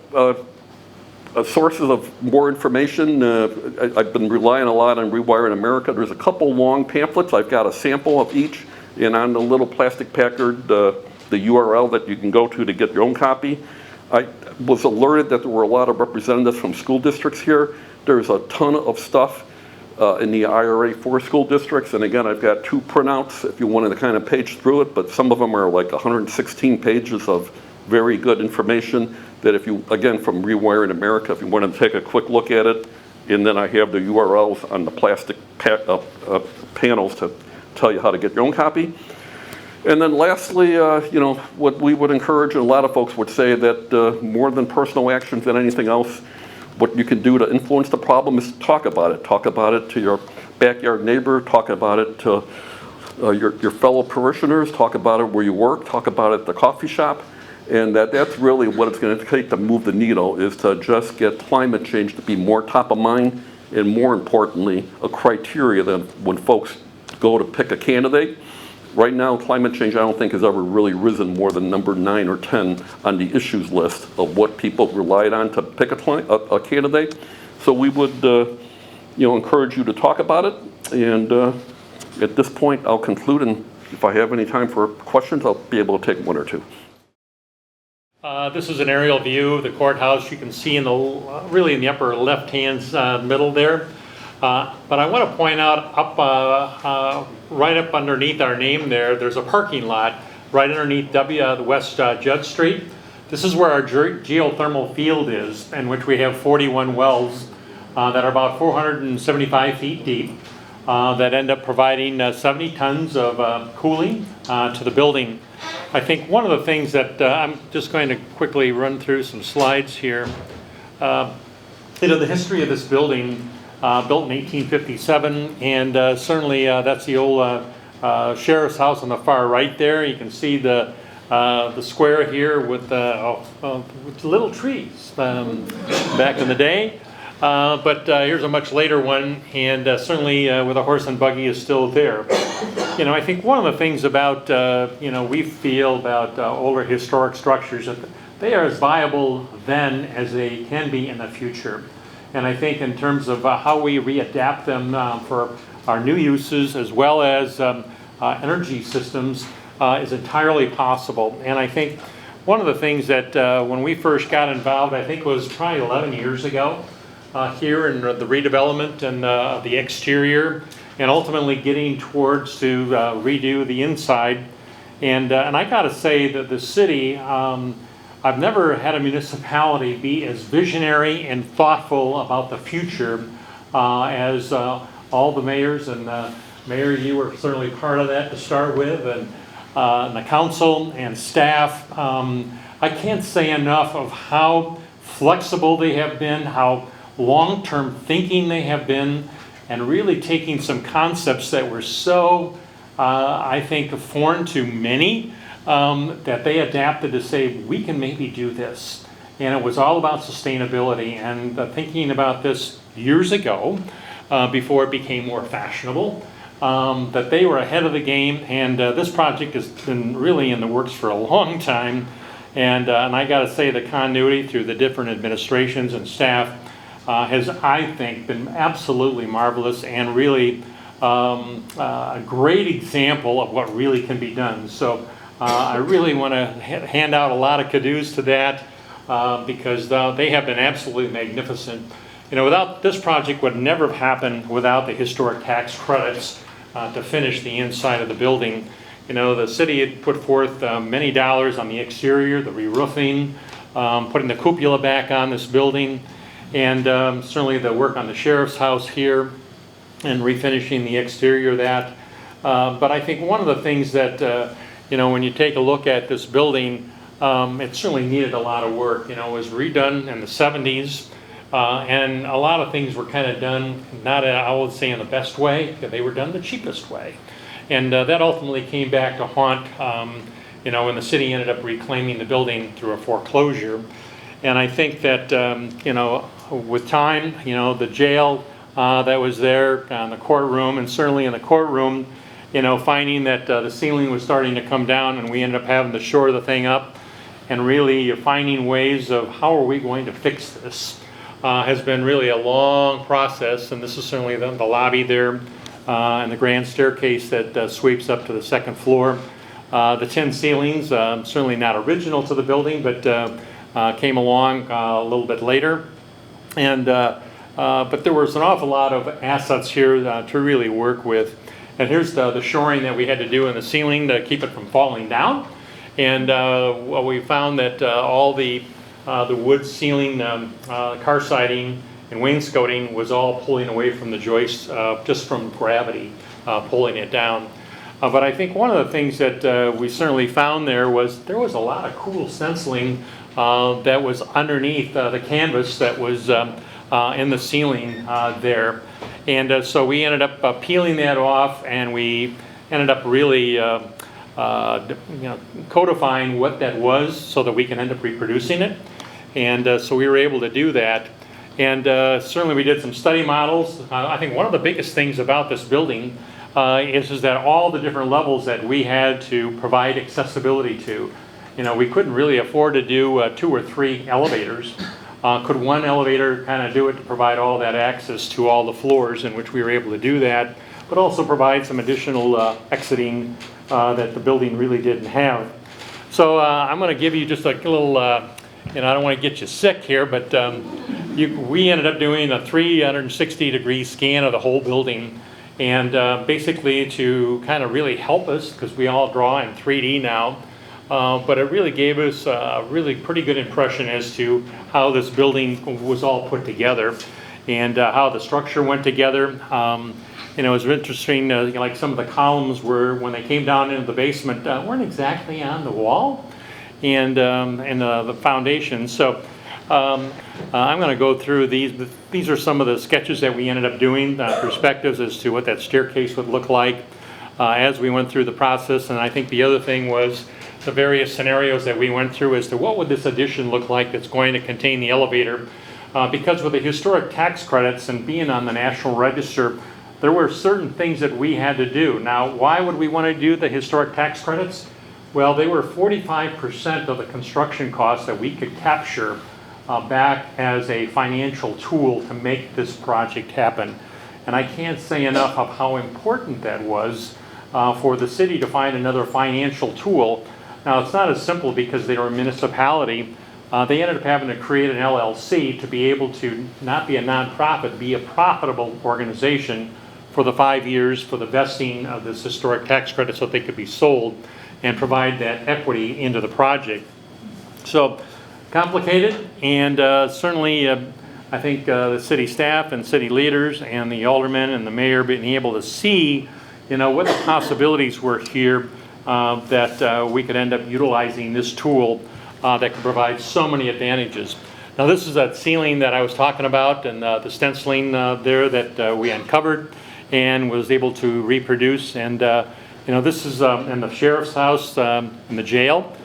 sources of more information. I've been relying a lot on Rewiring America. There's a couple long pamphlets. I've got a sample of each, and on the little plastic placard, the URL that you can go to get your own copy. I was alerted that there were a lot of representatives from school districts here. There's a ton of stuff in the IRA for school districts, and again, I've got 2 printouts if you wanted to kind of page through it, but some of them are like 116 pages of very good information that if you, again, from Rewiring America, if you want to take a quick look at it, and then I have the URLs on the plastic panels to tell you how to get your own copy. And then lastly, you know, what we would encourage, and a lot of folks would say that more than personal actions than anything else, what you can do to influence the problem is talk about it. Talk about it to your backyard neighbor, talk about it to your fellow parishioners, talk about it where you work, talk about it at the coffee shop. And that's really what it's going to take to move the needle, is to just get climate change to be more top of mind, and more importantly, a criteria that when folks go to pick a candidate. Right now, climate change I don't think has ever really risen more than number 9 or 10 on the issues list of what people relied on to pick a candidate. So we would you know, encourage you to talk about it. And at this point, I'll conclude, and if I have any time for questions, I'll be able to take 1 or 2. This is an aerial view of the courthouse. You can see in the really in the upper left-hand middle there. But I want to point out right up underneath our name there's a parking lot right underneath the West Judd Street. This is where our geothermal field is, in which we have 41 wells that are about 475 feet deep. that end up providing 70 tons of cooling to the building. I think one of the things that I'm just going to quickly run through some slides here. The history of this building, built in 1857, and certainly that's the old sheriff's house on the far right there. You can see the square here with little trees back in the day. But here's a much later one, and certainly with a horse and buggy is still there. I think one of the things about, we feel about older historic structures, that they are as viable then as they can be in the future. And I think in terms of how we readapt them for our new uses as well as energy systems is entirely possible. And I think one of the things that when we first got involved, I think it was probably 11 years ago, here in the redevelopment and the exterior, and ultimately getting towards to redo the inside. And I got to say that the city, I've never had a municipality be as visionary and thoughtful about the future as all the mayors, and Mayor, you were certainly part of that to start with, and the council and staff. I can't say enough of how flexible they have been, how long-term thinking they have been, and really taking some concepts that were so, I think, foreign to many, that they adapted to say, we can maybe do this. And it was all about sustainability, and thinking about this years ago, before it became more fashionable, that they were ahead of the game, and this project has been really in the works for a long time. And I got to say, the continuity through the different administrations and staff has, I think, been absolutely marvelous, and really a great example of what really can be done. So I really want to hand out a lot of kudos to that, because they have been absolutely magnificent. Without this project would never have happened without the historic tax credits to finish the inside of the building. The city had put forth many dollars on the exterior, the re-roofing, putting the cupola back on this building, and certainly the work on the sheriff's house here and refinishing the exterior of that. But I think one of the things that, when you take a look at this building, it certainly needed a lot of work. It was redone in the 70s, and a lot of things were kind of done, not, I would say, in the best way. They were done the cheapest way. And that ultimately came back to haunt, when the city ended up reclaiming the building through a foreclosure. And I think that, with time, the jail that was there, the courtroom, and certainly in the courtroom, finding that the ceiling was starting to come down, and we ended up having to shore the thing up, and really finding ways of how are we going to fix this has been really a long process. And this is certainly the lobby there, and the grand staircase that sweeps up to the second floor. The tin ceilings, certainly not original to the building, but came along a little bit later. And but there was an awful lot of assets here to really work with. And here's the shoring that we had to do in the ceiling to keep it from falling down. And we found that all the wood ceiling, car siding, and wainscoting was all pulling away from the joists just from gravity pulling it down. But I think one of the things that we certainly found there was a lot of cool stenciling that was underneath the canvas that was in the ceiling there. And so we ended up peeling that off, and we ended up really codifying what that was so that we can end up reproducing it. And so we were able to do that. And certainly we did some study models. I think one of the biggest things about this building is that all the different levels that we had to provide accessibility to. We couldn't really afford to do 2 or 3 elevators. Could one elevator kind of do it to provide all that access to all the floors, in which we were able to do that, but also provide some additional exiting that the building really didn't have. So I'm going to give you just a little, I don't want to get you sick here, but we ended up doing a 360-degree scan of the whole building, and basically to kind of really help us, because we all draw in 3D now, but it really gave us a really pretty good impression as to how this building was all put together, and how the structure went together. it was interesting, like some of the columns were, when they came down into the basement, weren't exactly on the wall and the foundation. So I'm going to go through these. These are some of the sketches that we ended up doing, perspectives as to what that staircase would look like as we went through the process. And I think the other thing was the various scenarios that we went through as to what would this addition look like that's going to contain the elevator. Because with the historic tax credits and being on the National Register, there were certain things that we had to do. Now, why would we want to do the historic tax credits? Well, they were 45% of the construction costs that we could capture back as a financial tool to make this project happen. And I can't say enough of how important that was for the city to find another financial tool. Now, it's not as simple because they were a municipality. They ended up having to create an LLC to be able to not be a nonprofit, be a profitable organization for the 5 years for the vesting of this historic tax credit so that they could be sold and provide that equity into the project. So complicated, and certainly I think the city staff and city leaders and the aldermen and the mayor being able to see, what the possibilities were here that we could end up utilizing this tool that could provide so many advantages. Now this is that ceiling that I was talking about and the stenciling there that we uncovered and was able to reproduce. And this is in the sheriff's house in the jail.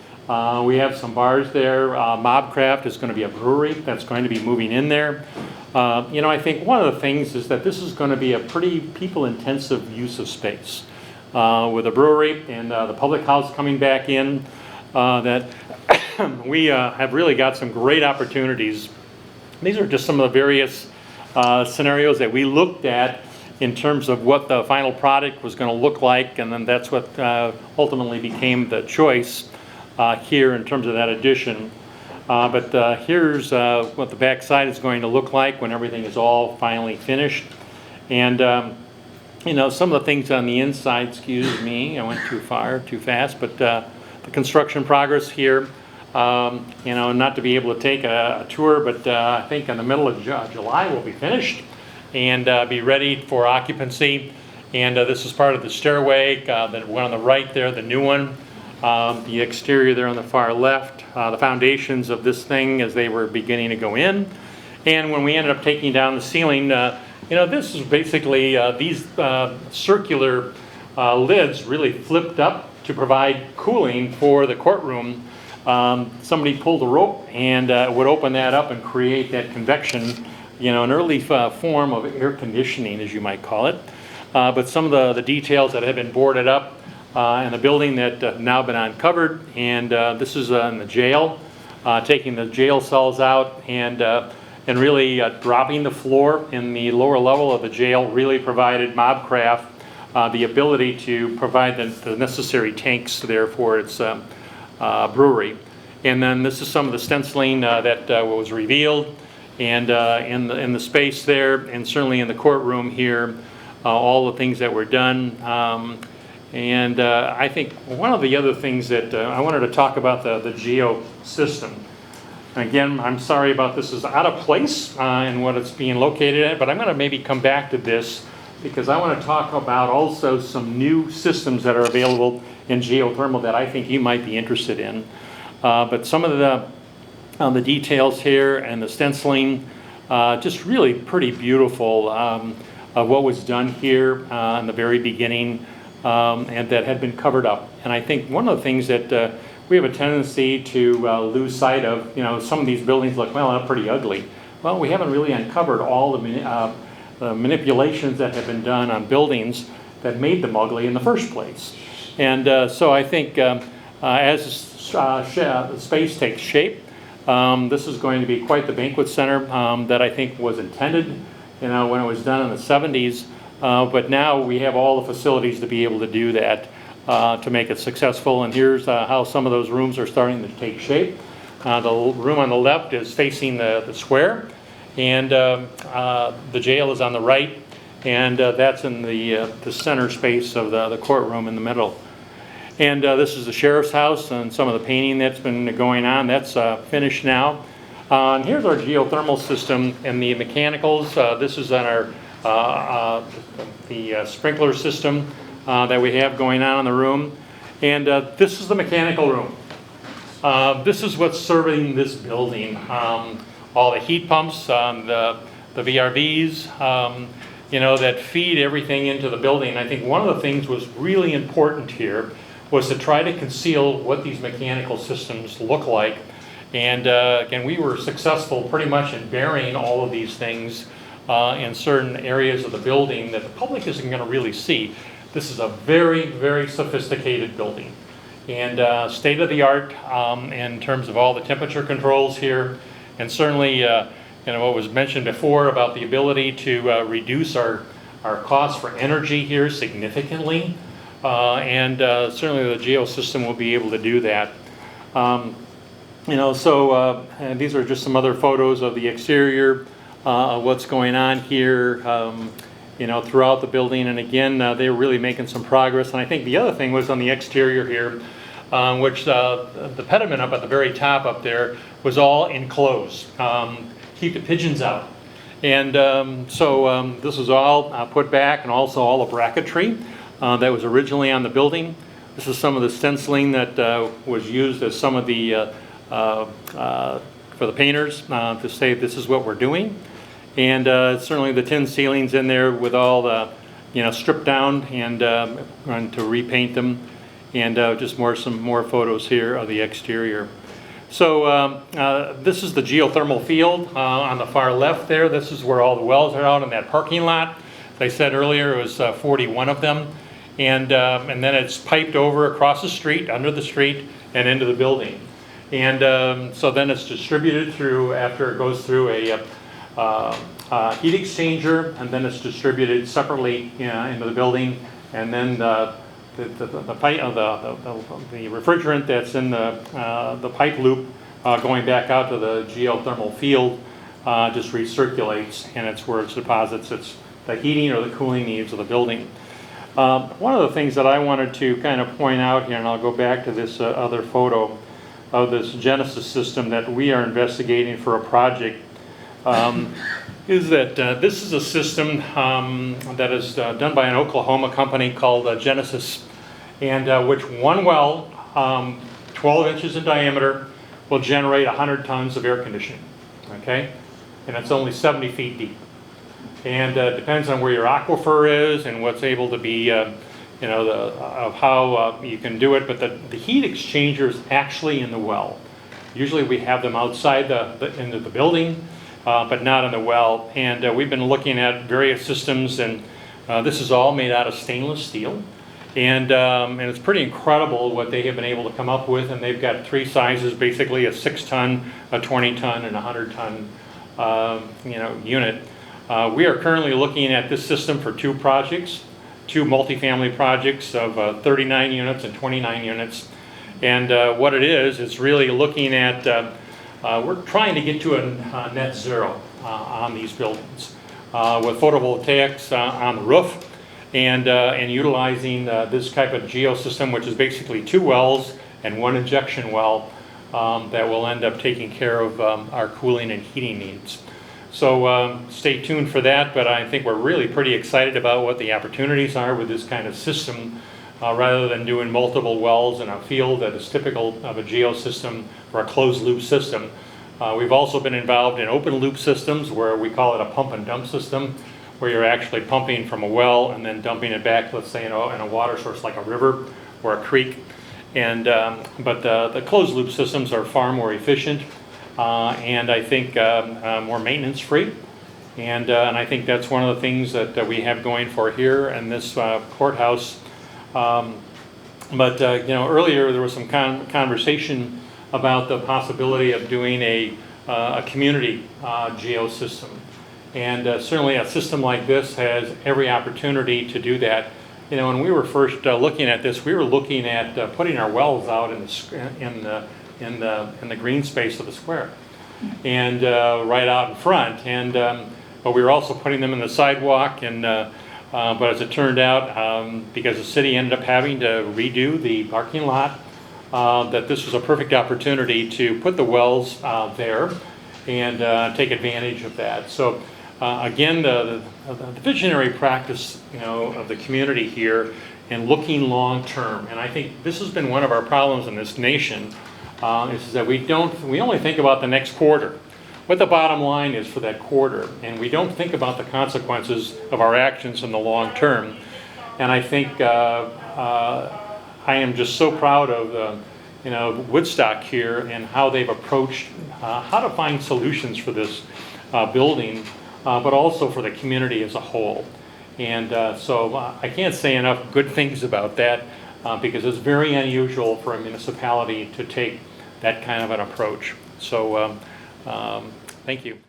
We have some bars there. Mobcraft is going to be a brewery that's going to be moving in there. I think one of the things is that this is going to be a pretty people-intensive use of space. With a brewery and the public house coming back in, that we have really got some great opportunities. These are just some of the various scenarios that we looked at in terms of what the final product was going to look like, and then that's what ultimately became the choice here in terms of that addition. But here's what the back side is going to look like when everything is all finally finished. And some of the things on the inside, excuse me, I went too fast, but the construction progress here, not to be able to take a tour, but I think in the middle of July we'll be finished and be ready for occupancy. And this is part of the stairway, the one on the right there, the new one. The exterior there on the far left, the foundations of this thing as they were beginning to go in. And when we ended up taking down the ceiling, this is basically these circular lids really flipped up to provide cooling for the courtroom. Somebody pulled a rope and would open that up and create that convection, an early form of air conditioning, as you might call it. But some of the details that have been boarded up in the building that have now been uncovered, and this is in the jail, taking the jail cells out and really dropping the floor in the lower level of the jail really provided Mobcraft the ability to provide the necessary tanks there for its brewery. And then this is some of the stenciling that was revealed, and in the space there, and certainly in the courtroom here, all the things that were done. And I think one of the other things that I wanted to talk about the geo system. Again, I'm sorry about this is out of place in what it's being located at, but I'm going to maybe come back to this because I want to talk about also some new systems that are available in geothermal that I think you might be interested in. But some of the details here and the stenciling, just really pretty beautiful of what was done here in the very beginning. And that had been covered up. And I think one of the things that we have a tendency to lose sight of, some of these buildings look, well, they're pretty ugly. Well, we haven't really uncovered all the manipulations that have been done on buildings that made them ugly in the first place. And so I think as the space takes shape, this is going to be quite the banquet center that I think was intended, when it was done in the 70s. But now we have all the facilities to be able to do that to make it successful. And here's how some of those rooms are starting to take shape. The room on the left is facing the square, and the jail is on the right, and that's in the center space of the courtroom in the middle. And this is the sheriff's house and some of the painting that's been going on. That's finished now. And here's our geothermal system and the mechanicals. This is on our the sprinkler system that we have going on in the room. And this is the mechanical room. This is what's serving this building. All the heat pumps, the VRVs, that feed everything into the building. I think one of the things was really important here was to try to conceal what these mechanical systems look like. And again, we were successful pretty much in burying all of these things in certain areas of the building that the public isn't going to really see. This is a very, very sophisticated building. And state-of-the-art in terms of all the temperature controls here. And certainly, what was mentioned before about the ability to reduce our costs for energy here significantly. And certainly the geo system will be able to do that. And these are just some other photos of the exterior, of what's going on here, throughout the building. And again, they're really making some progress. And I think the other thing was on the exterior here, which the pediment up at the very top up there was all enclosed. Keep the pigeons out. And this was all put back, and also all the bracketry that was originally on the building. This is some of the stenciling that was used as some of the for the painters to say this is what we're doing. And certainly the tin ceilings in there with all the stripped down and to repaint them. And just some more photos here of the exterior. So this is the geothermal field on the far left there. This is where all the wells are out in that parking lot. As I said earlier, it was 41 of them. And then it's piped over across the street, under the street, and into the building. And so then it's distributed through, after it goes through a heat exchanger, and then it's distributed separately into the building. And then the refrigerant that's in the pipe loop going back out to the geothermal field just recirculates, and it's where it deposits its the heating or the cooling needs of the building. One of the things that I wanted to kind of point out here, and I'll go back to this other photo of this Genesis system that we are investigating for a project, is that this is a system that is done by an Oklahoma company called Genesis, and which one well, 12 inches in diameter, will generate 100 tons of air conditioning, okay? And it's only 70 feet deep. And depends on where your aquifer is and what's able to be, of how you can do it, but the heat exchanger is actually in the well. Usually we have them outside into the building, but not in the well. And we've been looking at various systems, and this is all made out of stainless steel. And it's pretty incredible what they have been able to come up with. And they've got three sizes, basically a 6-ton, a 20-ton, and a 100-ton unit. We are currently looking at this system for two projects, two multifamily projects of 39 units and 29 units. And what it is, it's really looking at, we're trying to get to a net zero on these buildings with photovoltaics on the roof, and utilizing this type of geosystem, which is basically two wells and one injection well that will end up taking care of our cooling and heating needs. So stay tuned for that, but I think we're really pretty excited about what the opportunities are with this kind of system, rather than doing multiple wells in a field that is typical of a geosystem or a closed loop system. We've also been involved in open loop systems, where we call it a pump and dump system, where you're actually pumping from a well and then dumping it back, let's say in a water source like a river or a creek. And but the closed loop systems are far more efficient, and I think more maintenance free. And I think that's one of the things that we have going for here in this courthouse. But earlier there was some conversation about the possibility of doing a community geosystem. And certainly a system like this has every opportunity to do that. When we were first looking at this, we were looking at putting our wells out in the green space of the square, and right out in front. And but we were also putting them in the sidewalk. And but as it turned out, because the city ended up having to redo the parking lot, that this was a perfect opportunity to put the wells there and take advantage of that. So again, the visionary practice, of the community here and looking long term. And I think this has been one of our problems in this nation, is that we only think about the next quarter, what the bottom line is for that quarter, and we don't think about the consequences of our actions in the long term. And I think I am just so proud of Woodstock here and how they've approached how to find solutions for this building, but also for the community as a whole. And so I can't say enough good things about that, because it's very unusual for a municipality to take that kind of an approach. So thank you.